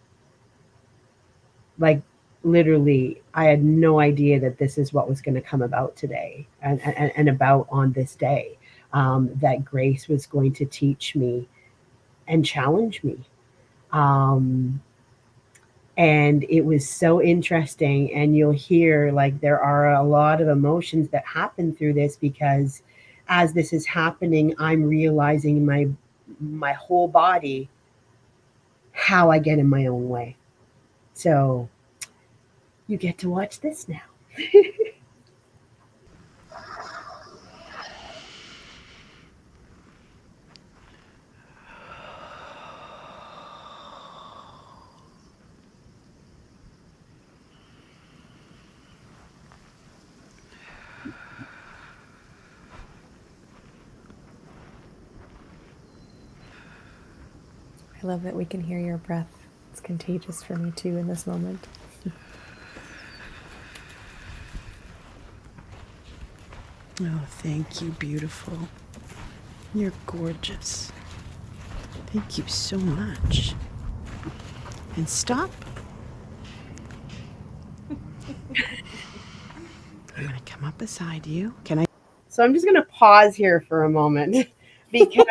like literally, I had no idea that this is what was going to come about today and about on this day. That Grace was going to teach me and challenge me. Um, and it was so interesting. And you'll hear like there are a lot of emotions that happen through this because as this is happening, I'm realizing my whole body how I get in my own way. So you get to watch this now. I love that we can hear your breath. It's contagious for me too in this moment. Oh, thank you, beautiful. You're gorgeous. Thank you so much. And stop. I'm going to come up beside you. Can I? So I'm just going to pause here for a moment because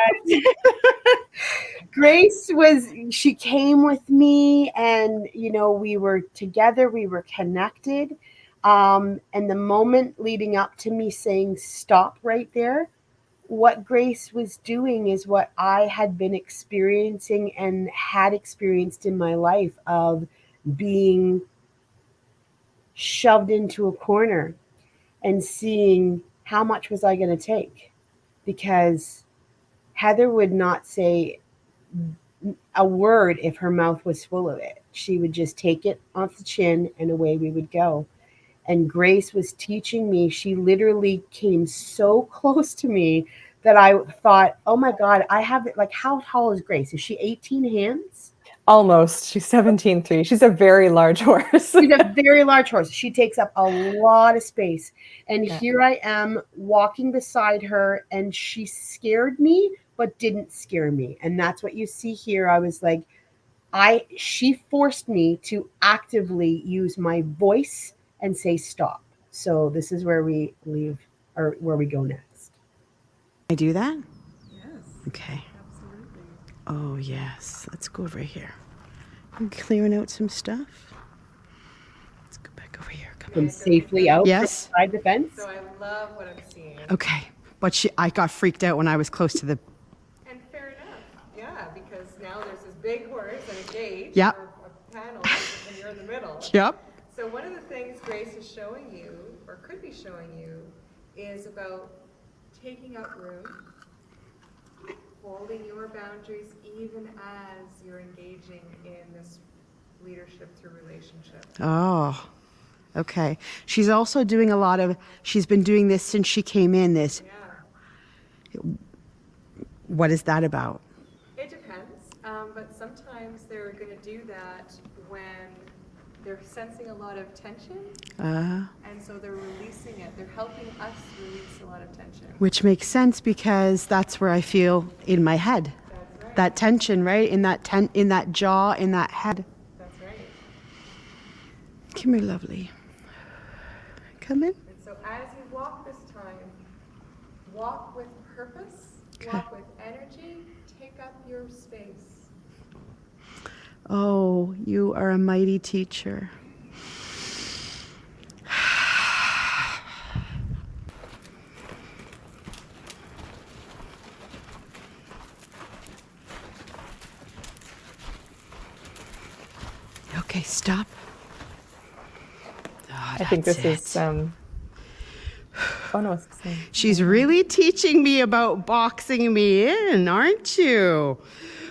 she came with me and, we were together, we were connected. And the moment leading up to me saying, stop right there, what Grace was doing is what I had been experiencing and had experienced in my life of being shoved into a corner and seeing how much was I going to take, because Heather would not say a word if her mouth was full of it. She would just take it off the chin and away we would go. And Grace was teaching me. She literally came so close to me that I thought, oh my God, I have it. Like, how tall is Grace? Is she 18 hands? Almost. She's 17.3. She's a very large horse. She's a very large horse. She takes up a lot of space. And Yeah. here I am walking beside her, and she scared me, but didn't scare me. And that's what you see here. I was like, she forced me to actively use my voice and say stop. So this is where we leave, or where we go next. Can I do that? Yes. Okay. Absolutely. Oh, yes. Let's go over here. I'm clearing out some stuff. Let's go back over here. Come Come on. safely out Yes. from inside the fence. So I love what I'm seeing. Okay. But I got freaked out when I was close to the... And fair enough. Yeah, because now there's this big horse and a gate Yep. or a panel and you're in the middle. Yep. So one of the things Grace is showing you, or could be showing you, is about taking up room, holding your boundaries even as you're engaging in this leadership through relationship. Oh, okay. She's also doing she's been doing this since she came in, Yeah. What is that about? It depends, but sometimes they're going to do that when they're sensing a lot of tension, and so they're releasing it. They're helping us release a lot of tension. Which makes sense because that's where I feel in my head. That's right. That tension, right? In that jaw, in that head. That's right. Come here, lovely. Come in. And so as you walk this time, walk with purpose, Okay. walk with energy, take up your space. Oh, you are a mighty teacher. Okay, stop. Oh, I think that's this is it. oh no, it's the same. She's really teaching me about boxing me in, aren't you?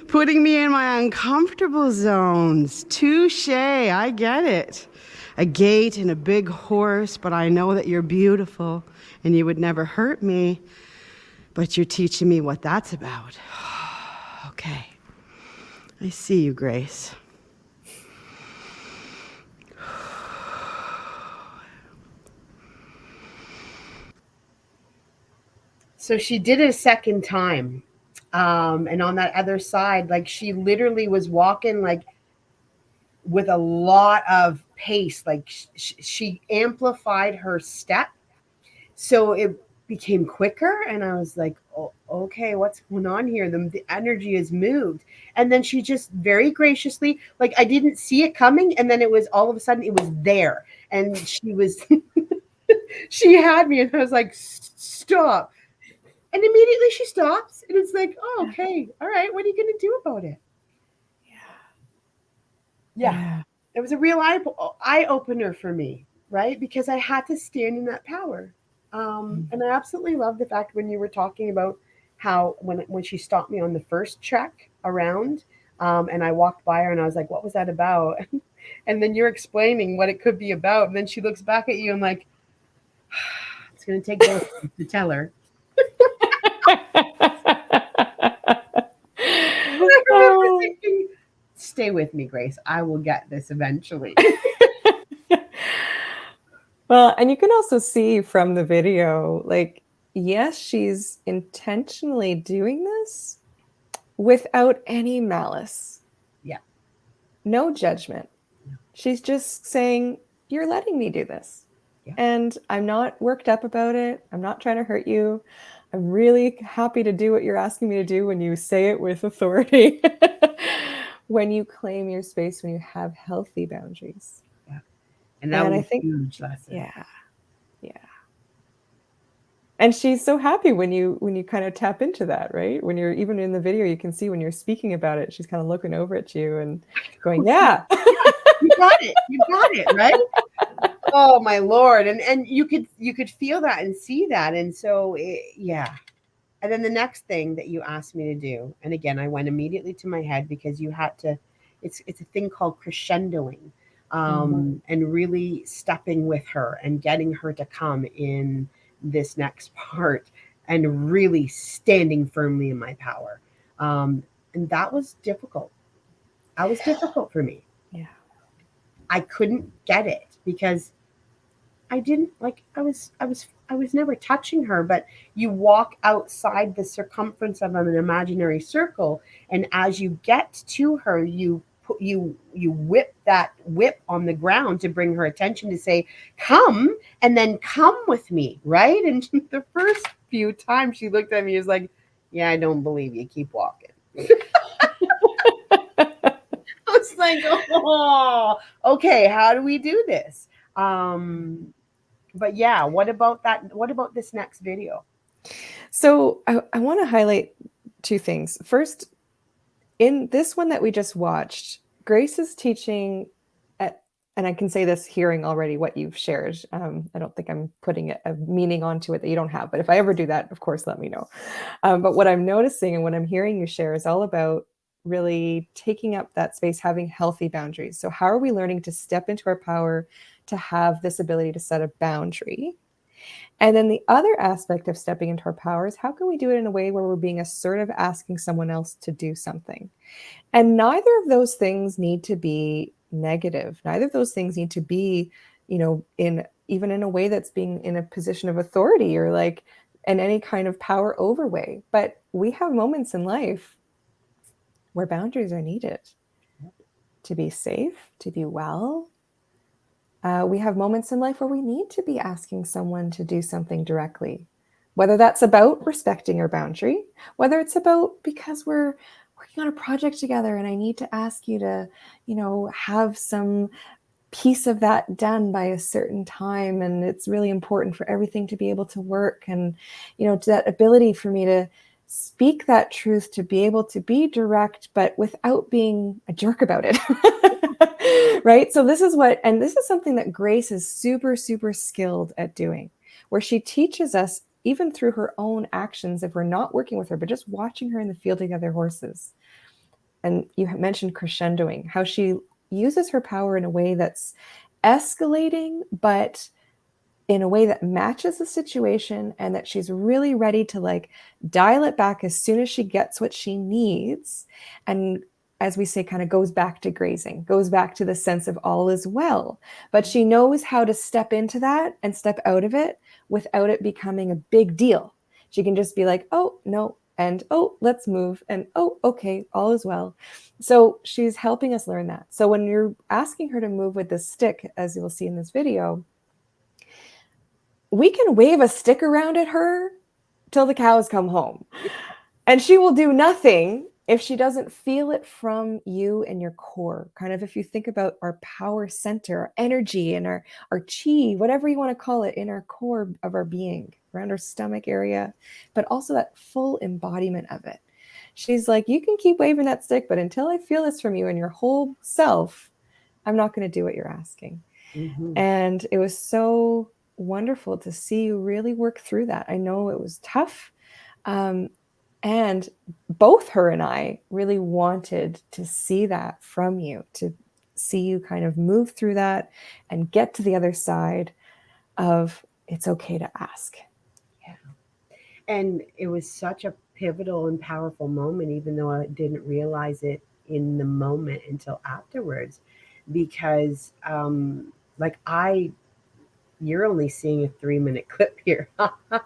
Putting me in my uncomfortable zones. Touche, I get it. a gait and a big horse, but I know that you're beautiful and you would never hurt me. But you're teaching me what that's about. Okay. I see you, Grace. So she did it a second time. And on that other side, like she literally was walking like with a lot of pace. Like she amplified her step. So it became quicker. And I was like, oh, okay, what's going on here? The energy has moved. And then she just very graciously, like I didn't see it coming. And then it was all of a sudden it was there. And she was, she had me and I was like, stop. And immediately she stops and it's like, oh, okay, all right, what are you going to do about it? Yeah. It was a real eye opener for me, right? Because I had to stand in that power. And I absolutely love the fact when you were talking about how when she stopped me on the first trek around, and I walked by her and I was like, what was that about? And then you're explaining what it could be about. And then she looks back at you and like, it's going to take both to tell her. I remember thinking, stay with me, Grace. I will get this eventually. Well, and you can also see from the video, like, yes, she's intentionally doing this without any malice. Yeah. No judgment. She's just saying, you're letting me do this. Yeah. And I'm not worked up about it. I'm not trying to hurt you. I'm really happy to do what you're asking me to do when you say it with authority. When you claim your space, when you have healthy boundaries. Yeah. And that was a huge lesson. Yeah. Yeah. And she's so happy when you kind of tap into that, right? When you're even in the video, you can see when you're speaking about it, she's kind of looking over at you and going, yeah. You got it, right? Oh my Lord. And you could feel that and see that. And so, yeah. And then the next thing that you asked me to do, and again, I went immediately to my head because you had to, it's a thing called crescendoing, and really stepping with her and getting her to come in this next part and really standing firmly in my power. And that was difficult. That was difficult for me. Yeah. I couldn't get it because I didn't like, I was never touching her, but you walk outside the circumference of an imaginary circle. And as you get to her, you whip that whip on the ground to bring her attention to say, come, and then come with me. Right. And the first few times she looked at me, is like, yeah, I don't believe you. Keep walking. I was like, oh, okay. How do we do this? But yeah, what about that? What about this next video? So I want to highlight two things. First, in this one that we just watched, Grace is teaching and I can say this hearing already what you've shared. I don't think I'm putting a meaning onto it that you don't have, but if I ever do that, of course, let me know. But what I'm noticing and what I'm hearing you share is all about really taking up that space, having healthy boundaries. So how are we learning to step into our power, to have this ability to set a boundary? And then the other aspect of stepping into our power is how can we do it in a way where we're being assertive, asking someone else to do something? And neither of those things need to be negative. Neither of those things need to be, even in a way that's being in a position of authority or like in any kind of power over way. But we have moments in life where boundaries are needed to be safe, to be well. We have moments in life where we need to be asking someone to do something directly, whether that's about respecting our boundary, whether it's about because we're working on a project together and I need to ask you to, have some piece of that done by a certain time. And it's really important for everything to be able to work. And, that ability for me to speak that truth, to be able to be direct, but without being a jerk about it. Right. So this is something that Grace is super, super skilled at doing, where she teaches us even through her own actions, if we're not working with her, but just watching her in the field with other horses. And you mentioned crescendoing, how she uses her power in a way that's escalating, but in a way that matches the situation, and that she's really ready to like dial it back as soon as she gets what she needs. And as we say, kind of goes back to grazing, goes back to the sense of all is well. But she knows how to step into that and step out of it without it becoming a big deal. She can just be like, oh, no, and oh, let's move, and oh, okay, all is well. So she's helping us learn that. So when you're asking her to move with this stick, as you will see in this video, we can wave a stick around at her till the cows come home. And she will do nothing if she doesn't feel it from you and your core. Kind of if you think about our power center, our energy, and our chi, whatever you want to call it, in our core of our being, around our stomach area, but also that full embodiment of it. She's like, you can keep waving that stick, but until I feel this from you and your whole self, I'm not going to do what you're asking. Mm-hmm. And it was so wonderful to see you really work through that. I know it was tough. And both her and I really wanted to see that from you, to see you kind of move through that and get to the other side of it's okay to ask. Yeah. And it was such a pivotal and powerful moment, even though I didn't realize it in the moment until afterwards, because like you're only seeing a 3-minute clip here.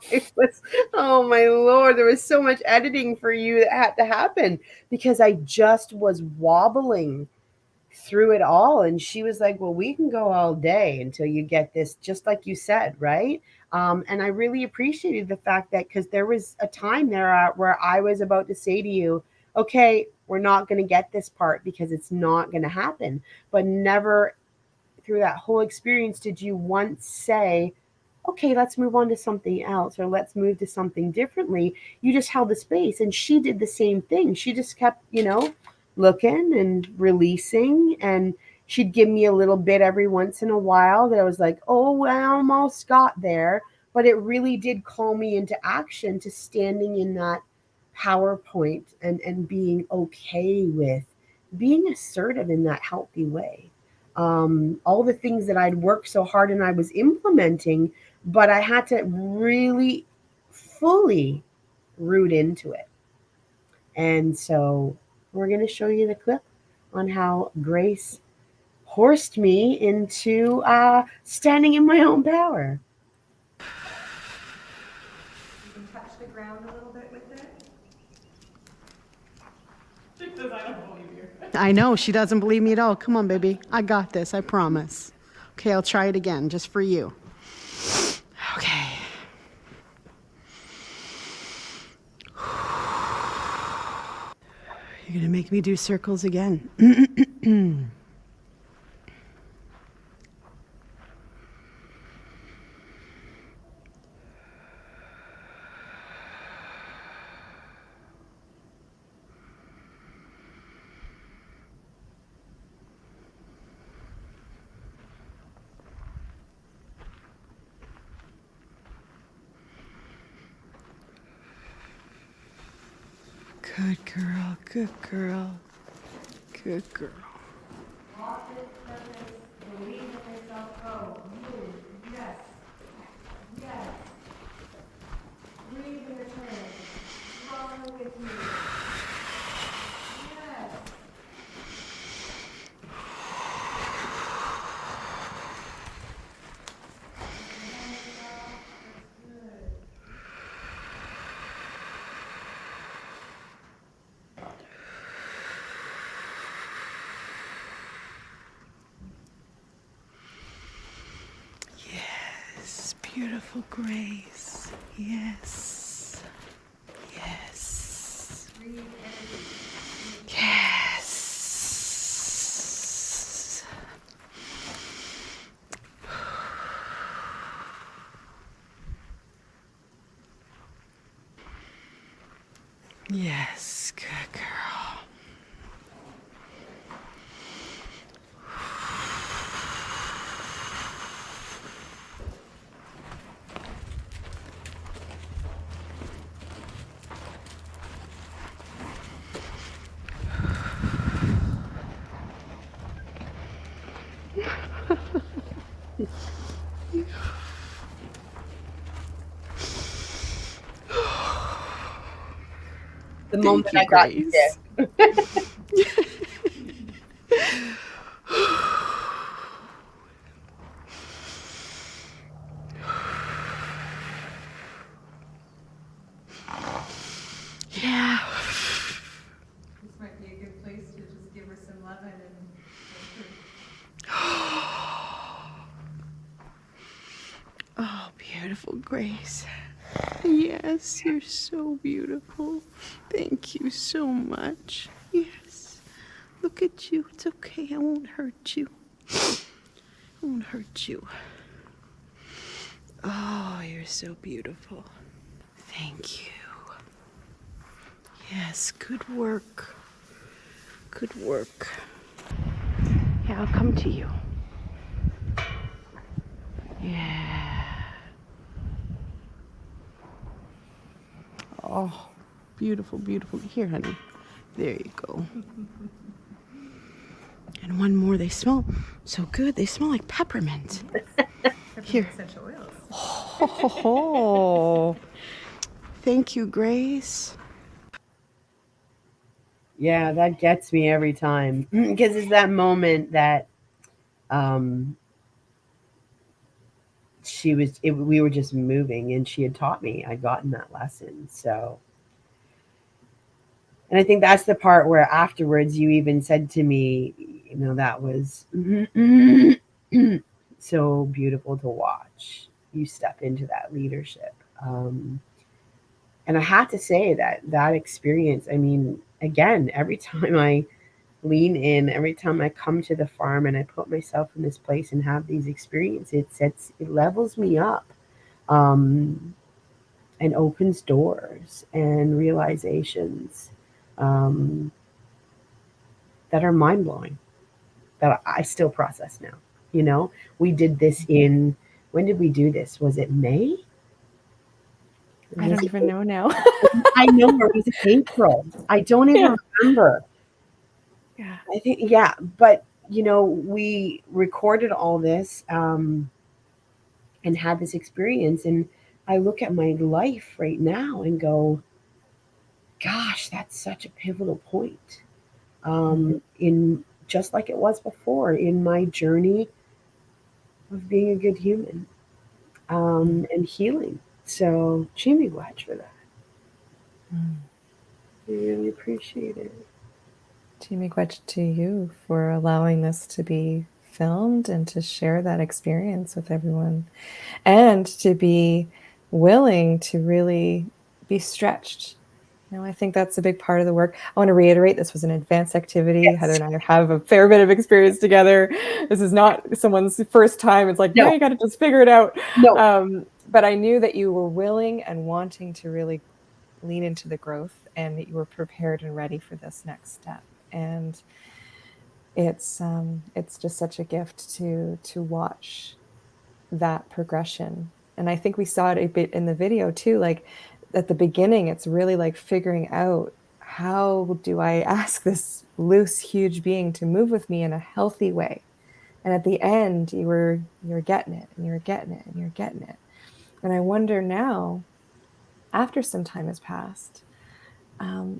It was, oh my Lord, there was so much editing for you that had to happen because I just was wobbling through it all. And she was like, well, we can go all day until you get this, just like you said, right? And I really appreciated the fact that, because there was a time there where I was about to say to you, okay, we're not going to get this part because it's not going to happen. But never through that whole experience did you once say, okay, let's move on to something else, or let's move to something differently. You just held the space, and she did the same thing. She just kept, looking and releasing, and she'd give me a little bit every once in a while that I was like, oh, I almost got there. But it really did call me into action, to standing in that PowerPoint and being okay with being assertive in that healthy way. All the things that I'd worked so hard and I was implementing, but I had to really fully root into it. And so we're going to show you the clip on how Grace horsed me into standing in my own power. You can touch the ground a little bit with it. Because I don't believe you. I know, she doesn't believe me at all. Come on, baby. I got this, I promise. Okay, I'll try it again, just for you. Okay. You're going to make me do circles again. Good girl, good girl, good girl. Walk with purpose, believe in yourself, go, move, yes, yes. Breathe in your turn, strong with you. Yes. Yes, beautiful Grace. Yes. Yes. Yes. Yes, good girl. The moment Thank you, I got Grace. sick. Yeah. This might be a good place to just give her some loving and Oh, beautiful Grace. Yes, you're so beautiful. Thank you so much. Yes. Look at you. It's okay. I won't hurt you. I won't hurt you. Oh, you're so beautiful. Thank you. Yes, good work. Good work. Yeah, I'll come to you. Yeah. Oh, beautiful, beautiful. Here, honey. There you go. And one more. They smell so good. They smell like peppermint. Here. essential oils. Oh, thank you, Grace. Yeah, that gets me every time because it's that moment that um, we were just moving, and she had taught me. I'd gotten that lesson. So, and I think that's the part where afterwards you even said to me, that was so beautiful to watch you step into that leadership. And I had to say that experience, I mean, again, every time I lean in, every time I come to the farm and I put myself in this place and have these experiences, it levels me up, um, and opens doors and realizations, um, that are mind blowing, that I still process now. We did this in, when did we do this? Was it May? I don't even know now. I know, or was it April? I don't even Yeah. remember. Yeah. I think, yeah, but we recorded all this, and had this experience, and I look at my life right now and go, gosh, that's such a pivotal point, in just like it was before in my journey of being a good human, and healing. So, Jimmy Watch for that. Mm. I really appreciate it. Miigwech to you for allowing this to be filmed and to share that experience with everyone, and to be willing to really be stretched. I think that's a big part of the work. I want to reiterate, this was an advanced activity. Heather Yes. and I have a fair bit of experience together. This is not someone's first time. It's like, now No, you got to just figure it out. no. But I knew that you were willing and wanting to really lean into the growth, and that you were prepared and ready for this next step. And it's just such a gift to watch that progression. And I think we saw it a bit in the video too. Like at the beginning, it's really like figuring out, how do I ask this loose, huge being to move with me in a healthy way? And at the end, you're getting it, and you're getting it, and you're getting it. And I wonder now, after some time has passed, um,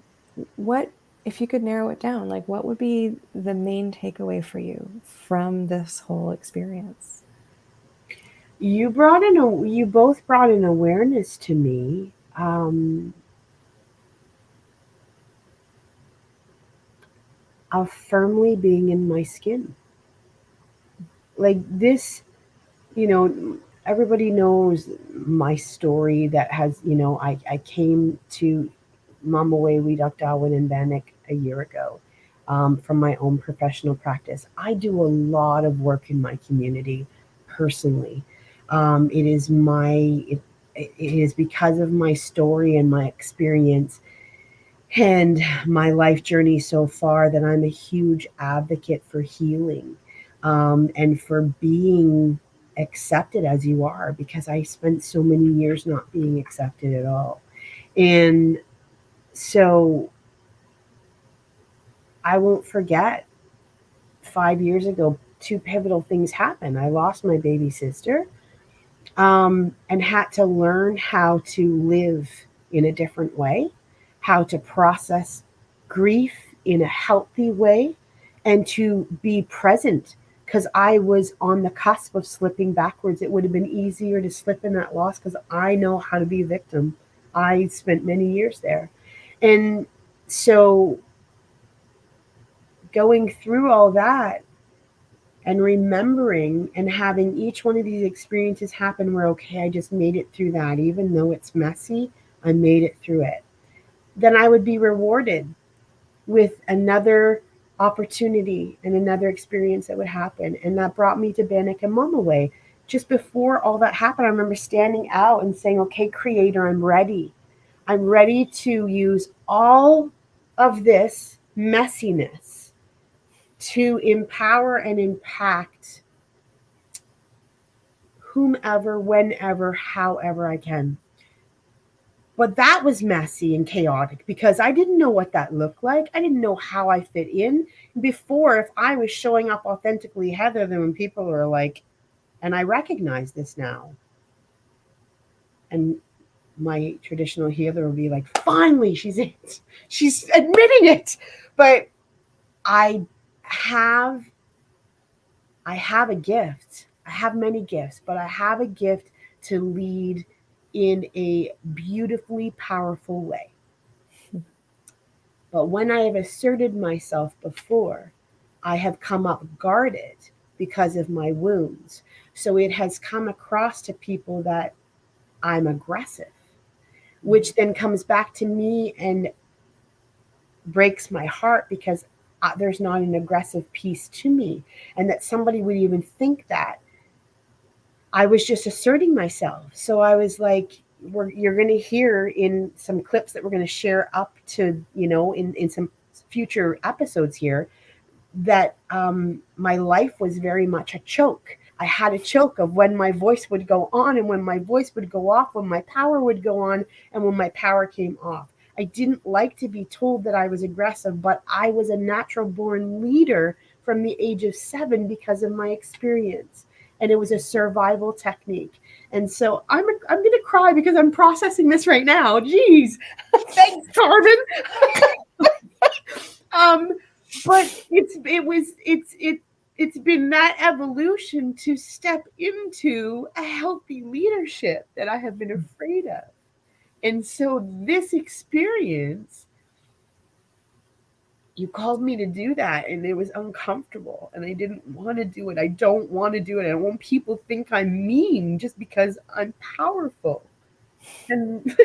what, if you could narrow it down, like what would be the main takeaway for you from this whole experience? You both brought an awareness to me, of firmly being in my skin. Like this, you know, everybody knows my story that has, I came to Mama Way Weeduck Darwin and Bannock a year ago, from my own professional practice. I do a lot of work in my community personally. It is it is because of my story and my experience and my life journey so far that I'm a huge advocate for healing, and for being accepted as you are, because I spent so many years not being accepted at all. And so I won't forget 5 years ago, two pivotal things happen. I lost my baby sister, and had to learn how to live in a different way, how to process grief in a healthy way, and to be present because I was on the cusp of slipping backwards. It would have been easier to slip in that loss because I know how to be a victim. I spent many years there. And so going through all that and remembering and having each one of these experiences happen where, okay, I just made it through that, even though it's messy, I made it through it. Then I would be rewarded with another opportunity and another experience that would happen. And that brought me to Bannock and Mama Way. Just before all that happened, I remember standing out and saying, okay, Creator, I'm ready. I'm ready to use all of this messiness to empower and impact whomever, whenever, however I can. But that was messy and chaotic because I didn't know what that looked like. I didn't know how I fit in. Before, if I was showing up authentically Heather, then when people are like, and I recognize this now, and my traditional healer will be like, finally, she's it. She's admitting it. But I have a gift. I have many gifts, but I have a gift to lead in a beautifully powerful way. But when I have asserted myself before, I have come up guarded because of my wounds. So it has come across to people that I'm aggressive, which then comes back to me and breaks my heart because there's not an aggressive piece to me. And that somebody would even think that. I was just asserting myself. So I was like, you're going to hear in some clips that we're going to share up to, in some future episodes here, that my life was very much a choke. I had a choke of when my voice would go on and when my voice would go off, when my power would go on and when my power came off. I didn't like to be told that I was aggressive, but I was a natural born leader from the age of 7 because of my experience. And it was a survival technique. And so I'm going to cry because I'm processing this right now. Jeez. Thanks, Carmen. But it's been that evolution to step into a healthy leadership that I have been afraid of. And so this experience, you called me to do that, and it was uncomfortable, and I didn't want to do it. I don't want to do it. I don't want people to think I'm mean just because I'm powerful. And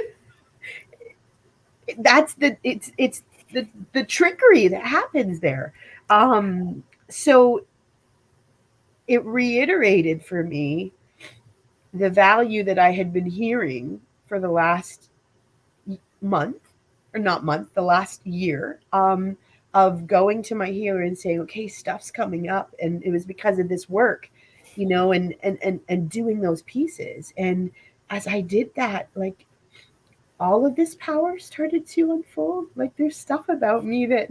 that's the trickery that happens there. So it reiterated for me the value that I had been hearing for the last month, or not month, the last year, of going to my healer and saying, okay, stuff's coming up. And it was because of this work, and doing those pieces. And as I did that, like, all of this power started to unfold. Like, there's stuff about me that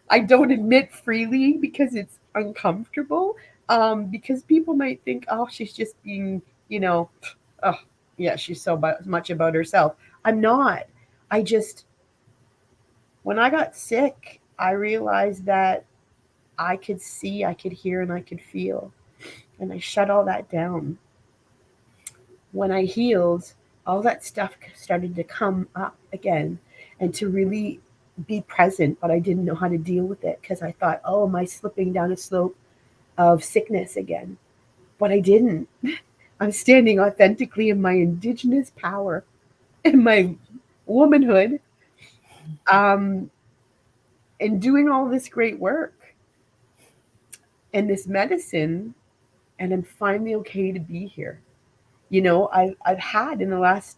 I don't admit freely because it's uncomfortable. Because people might think, oh, she's just being, oh, yeah, she's so much about herself. I'm not. I just, when I got sick, I realized that I could see, I could hear, and I could feel. And I shut all that down. When I healed, all that stuff started to come up again and to really be present, but I didn't know how to deal with it because I thought, oh, am I slipping down a slope of sickness again? But I didn't. I'm standing authentically in my Indigenous power, in my womanhood, and doing all this great work and this medicine, and I'm finally okay to be here. I've had in the last,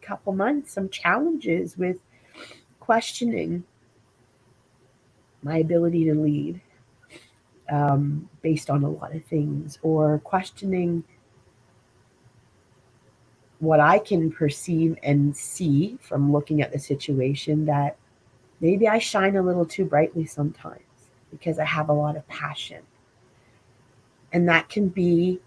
couple months some challenges with questioning my ability to lead, based on a lot of things, or questioning what I can perceive and see from looking at the situation, that maybe I shine a little too brightly sometimes because I have a lot of passion. And that can be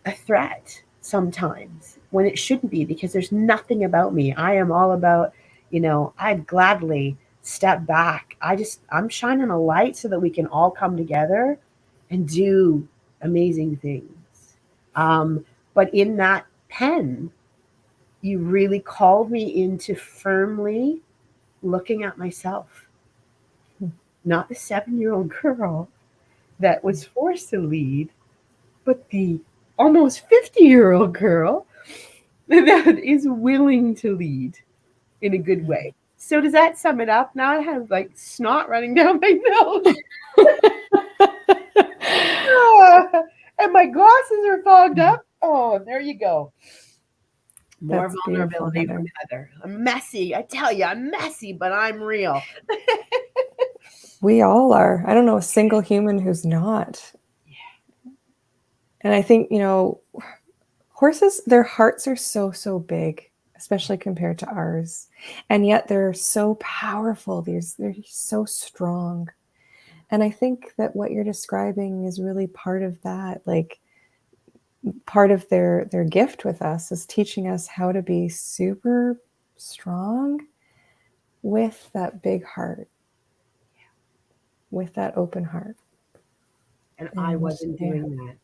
a threat sometimes when it shouldn't be, because there's nothing about me. I am all about, I'd gladly step back. I'm shining a light so that we can all come together and do amazing things. Um, but in that pen, you really called me into firmly looking at myself, not the 7-year-old girl that was forced to lead, but the almost 50-year-old girl that is willing to lead in a good way. So does that sum it up? Now I have like snot running down my nose. And my glasses are fogged up. Oh, there you go. More That's beautiful, vulnerability from Heather. Heather. I'm messy. I tell you, I'm messy, but I'm real. We all are. I don't know a single human who's not. And I think, horses, their hearts are so, so big, especially compared to ours. And yet they're so powerful. They're so strong. And I think that what you're describing is really part of that. Like, part of their gift with us is teaching us how to be super strong with that big heart, with that open heart. And I wasn't yeah. doing that,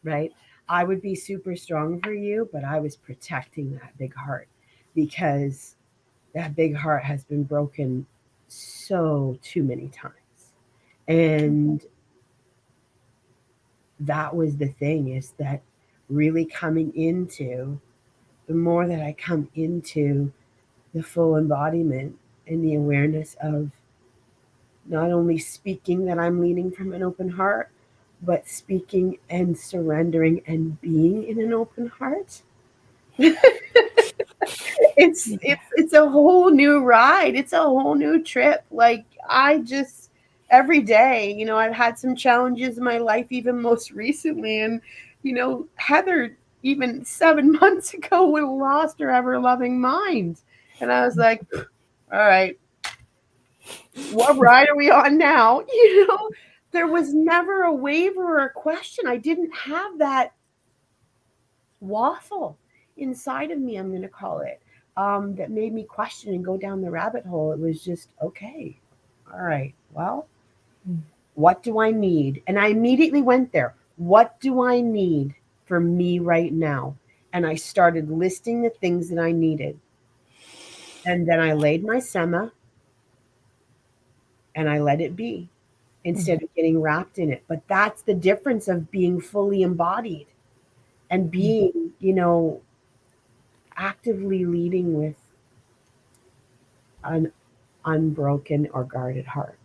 right? I would be super strong for you, but I was protecting that big heart because that big heart has been broken so too many times. And that was the thing, is that really coming into, the more that I come into the full embodiment and the awareness of not only speaking that I'm leading from an open heart, but speaking and surrendering and being in an open heart. It's a whole new ride. It's a whole new trip. Like, I just every day, I've had some challenges in my life, even most recently. And, Heather, even 7 months ago, would have lost her ever loving mind. And I was like, all right, what ride are we on now? There was never a waver or a question. I didn't have that waffle inside of me, I'm going to call it, that made me question and go down the rabbit hole. It was just, okay, all right, well, what do I need? And I immediately went there. What do I need for me right now? And I started listing the things that I needed. And then I laid my sema and I let it be instead of getting wrapped in it. But that's the difference of being fully embodied and being, actively leading with an unbroken or guarded heart.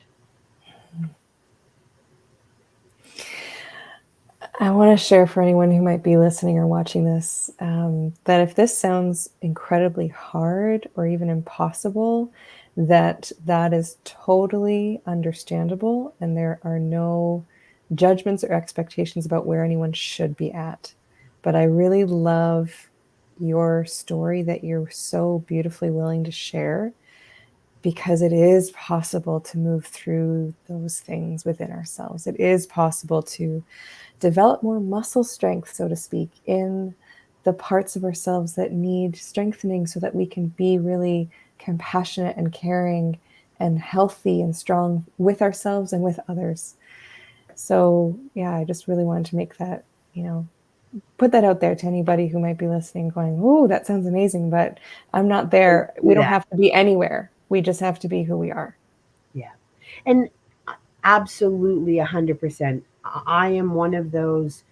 I want to share for anyone who might be listening or watching this, that if this sounds incredibly hard or even impossible, that is totally understandable, and there are no judgments or expectations about where anyone should be at. But I really love your story that you're so beautifully willing to share, because it is possible to move through those things within ourselves. It is possible to develop more muscle strength, so to speak, in the parts of ourselves that need strengthening, so that we can be really compassionate and caring and healthy and strong with ourselves and with others. So yeah, I just really wanted to make that, put that out there to anybody who might be listening going, oh, that sounds amazing, but I'm not there. We don't have to be anywhere. We just have to be who we are. Yeah. And absolutely 100%. I am one of those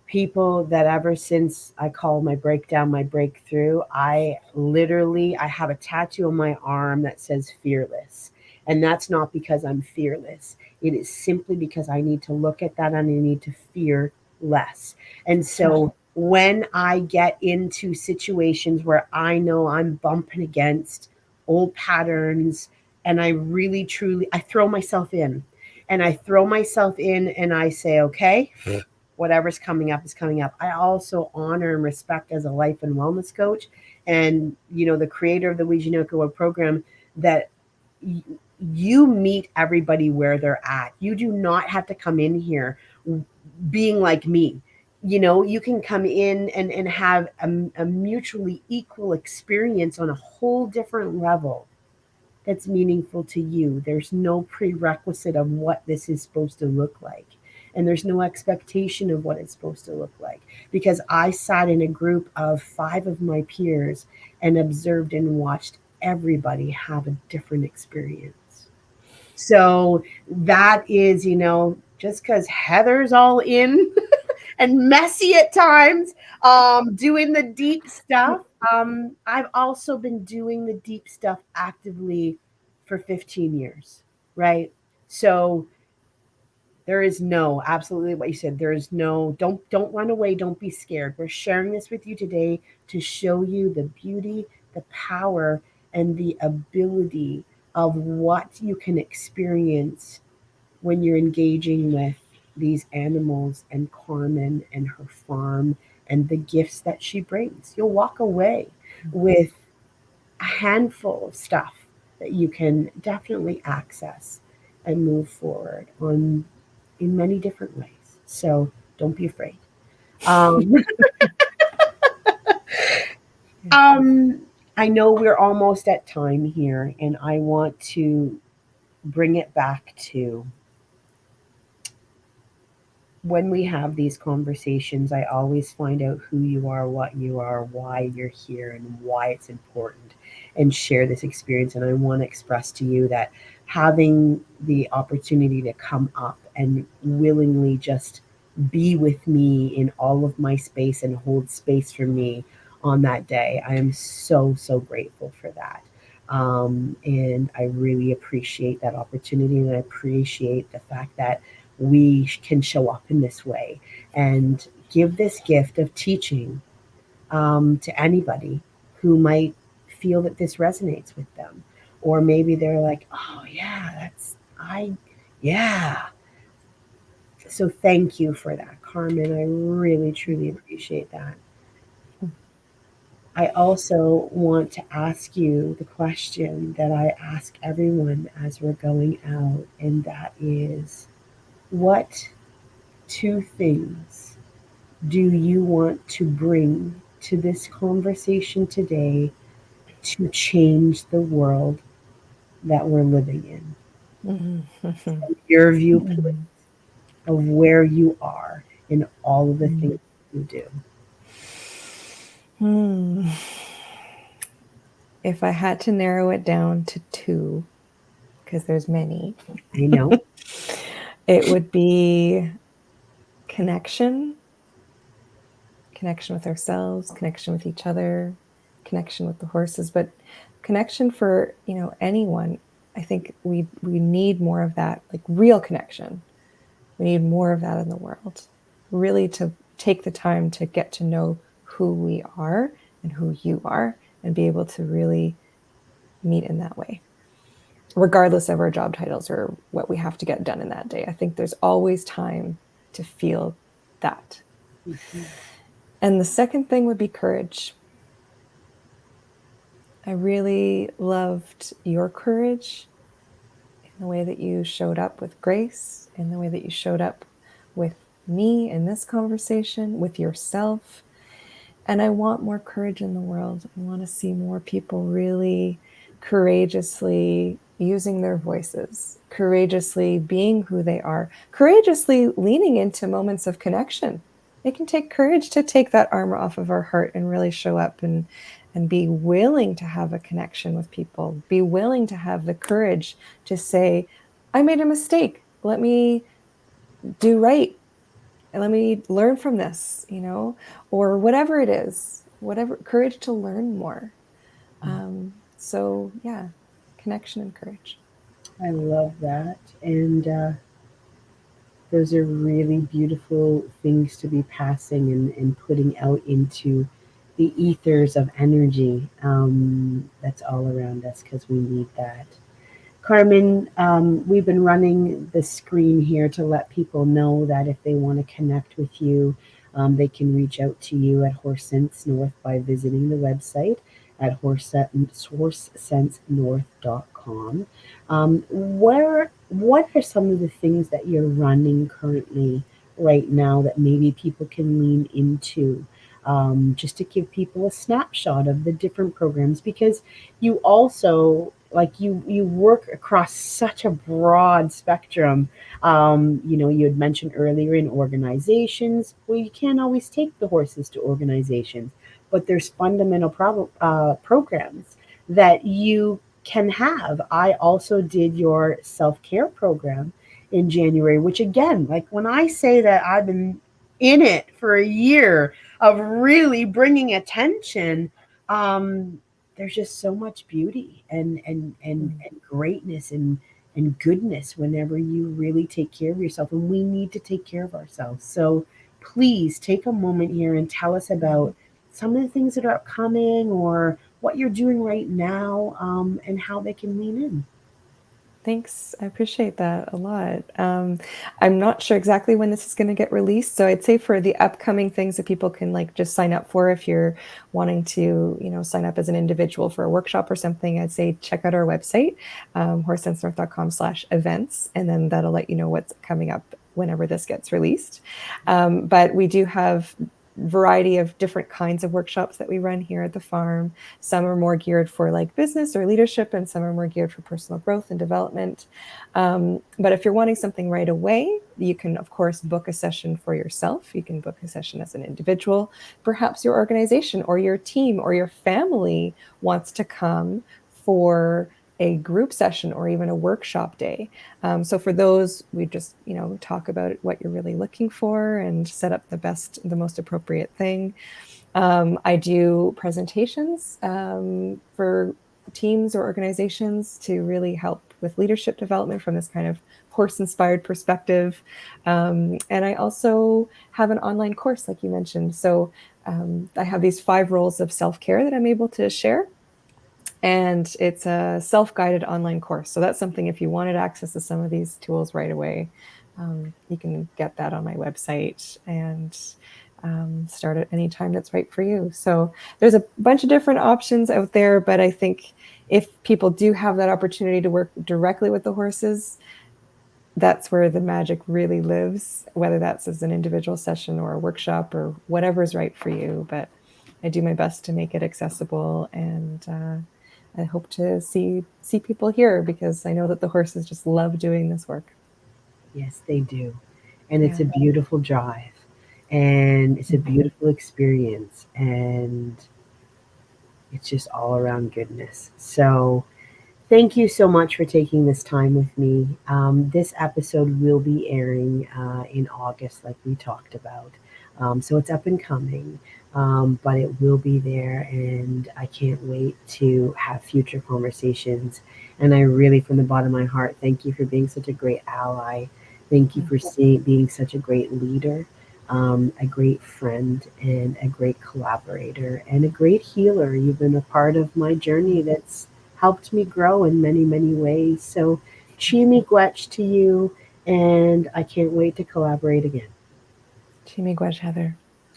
people that ever since I call my breakdown my breakthrough, I have a tattoo on my arm that says fearless. And that's not because I'm fearless. It is simply because I need to look at that and I need to fear less. And so when I get into situations where I know I'm bumping against old patterns, and I really truly I throw myself in. And I throw myself in and I say, okay, whatever's coming up is coming up. I also honor and respect, as a life and wellness coach and, the creator of the Wijinoka program, that you meet everybody where they're at. You do not have to come in here being like me. You know, you can come in and have a mutually equal experience on a whole different level that's meaningful to you. There's no prerequisite of what this is supposed to look like. And there's no expectation of what it's supposed to look like. Because I sat in a group of 5 of my peers and observed and watched everybody have a different experience. So that is, just because Heather's all in and messy at times, doing the deep stuff. I've also been doing the deep stuff actively for 15 years, right? So there is no, absolutely what you said. There is no, don't run away, don't be scared. We're sharing this with you today to show you the beauty, the power, and the ability of what you can experience when you're engaging with these animals and Carmen and her farm and the gifts that she brings. You'll walk away with a handful of stuff that you can definitely access and move forward on in many different ways. So don't be afraid. Um, um, I know we're almost at time here, and I want to bring it back to when we have these conversations, I always find out who you are, what you are, why you're here, and why it's important, and share this experience. And I want to express to you that having the opportunity to come up and willingly just be with me in all of my space and hold space for me on that day, I am so, so grateful for that. And I really appreciate that opportunity, and I appreciate the fact that we can show up in this way and give this gift of teaching to anybody who might feel that this resonates with them. Or maybe they're like, oh, yeah, yeah. So thank you for that, Carmen. I really, truly appreciate that. I also want to ask you the question that I ask everyone as we're going out, and that is, what 2 things do you want to bring to this conversation today to change the world that we're living in? Your viewpoint of where you are in all of the things you do. If I had to narrow it down to 2, because there's many, I know. it would be connection with ourselves, connection with each other, connection with the horses, but connection for, anyone. I think we need more of that, like real connection. We need more of that in the world, really, to take the time to get to know who we are and who you are, and be able to really meet in that way, regardless of our job titles or what we have to get done in that day. I think there's always time to feel that. Mhm. And the second thing would be courage. I really loved your courage in the way that you showed up with grace, in the way that you showed up with me in this conversation, with yourself. And I want more courage in the world. I want to see more people really courageously using their voices, courageously being who they are, courageously leaning into moments of connection. It can take courage to take that armor off of our heart and really show up and be willing to have a connection with people, be willing to have the courage to say, I made a mistake. Let me do right. And let me learn from this, or whatever it is, whatever, courage to learn more. So yeah, connection and courage. I love that. And those are really beautiful things to be passing and putting out into the ethers of energy that's all around us, because we need that. Carmen, we've been running the screen here to let people know that if they want to connect with you, they can reach out to you at Horse Sense North by visiting the website at horsesensenorth.com. What are some of the things that you're running currently right now that maybe people can lean into? Just to give people a snapshot of the different programs, because you also, like, you work across such a broad spectrum. You had mentioned earlier in organizations. Well, you can't always take the horses to organizations, but there's fundamental programs that you can have. I also did your self care program in January, which, again, like, when I say that I've been in it for a year of really bringing attention, um, there's just so much beauty and greatness and goodness whenever you really take care of yourself. And we need to take care of ourselves. So please take a moment here and tell us about some of the things that are upcoming, or what you're doing right now, and how they can lean in. Thanks. I appreciate that a lot. I'm not sure exactly when this is going to get released. So I'd say for the upcoming things that people can like just sign up for, if you're wanting to, sign up as an individual for a workshop or something, I'd say check out our website, horsesensenorth.com/events, and then that'll let you know what's coming up whenever this gets released. But we do have variety of different kinds of workshops that we run here at the farm. Some are more geared for like business or leadership, and some are more geared for personal growth and development. But if you're wanting something right away, you can, of course, book a session for yourself. You can book a session as an individual. Perhaps your organization or your team or your family wants to come for a group session or even a workshop day. So for those, we just, talk about what you're really looking for and set up the most appropriate thing. I do presentations for teams or organizations to really help with leadership development from this kind of horse-inspired perspective. And I also have an online course, like you mentioned. So I have these 5 roles of self-care that I'm able to share. And it's a self-guided online course. So that's something, if you wanted access to some of these tools right away, you can get that on my website and start at any time that's right for you. So there's a bunch of different options out there, but I think if people do have that opportunity to work directly with the horses, that's where the magic really lives, whether that's as an individual session or a workshop or whatever is right for you. But I do my best to make it accessible, and I hope to see people here, because I know that the horses just love doing this work. Yes, they do. And it's Yeah. a beautiful drive, and it's a beautiful experience, and it's just all around goodness. So thank you so much for taking this time with me. This episode will be airing in August, like we talked about. So it's up and coming, but it will be there, and I can't wait to have future conversations. And I really, from the bottom of my heart, thank you for being such a great ally. Thank you for being such a great leader, a great friend, and a great collaborator, and a great healer. You've been a part of my journey that's helped me grow in many, many ways. So, Chimi Gwetch to you, and I can't wait to collaborate again. Chimigwaj, Heather.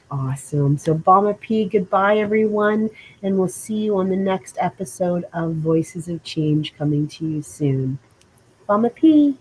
Awesome. So, Bama P, goodbye, everyone, and we'll see you on the next episode of Voices of Change, coming to you soon. Bama P.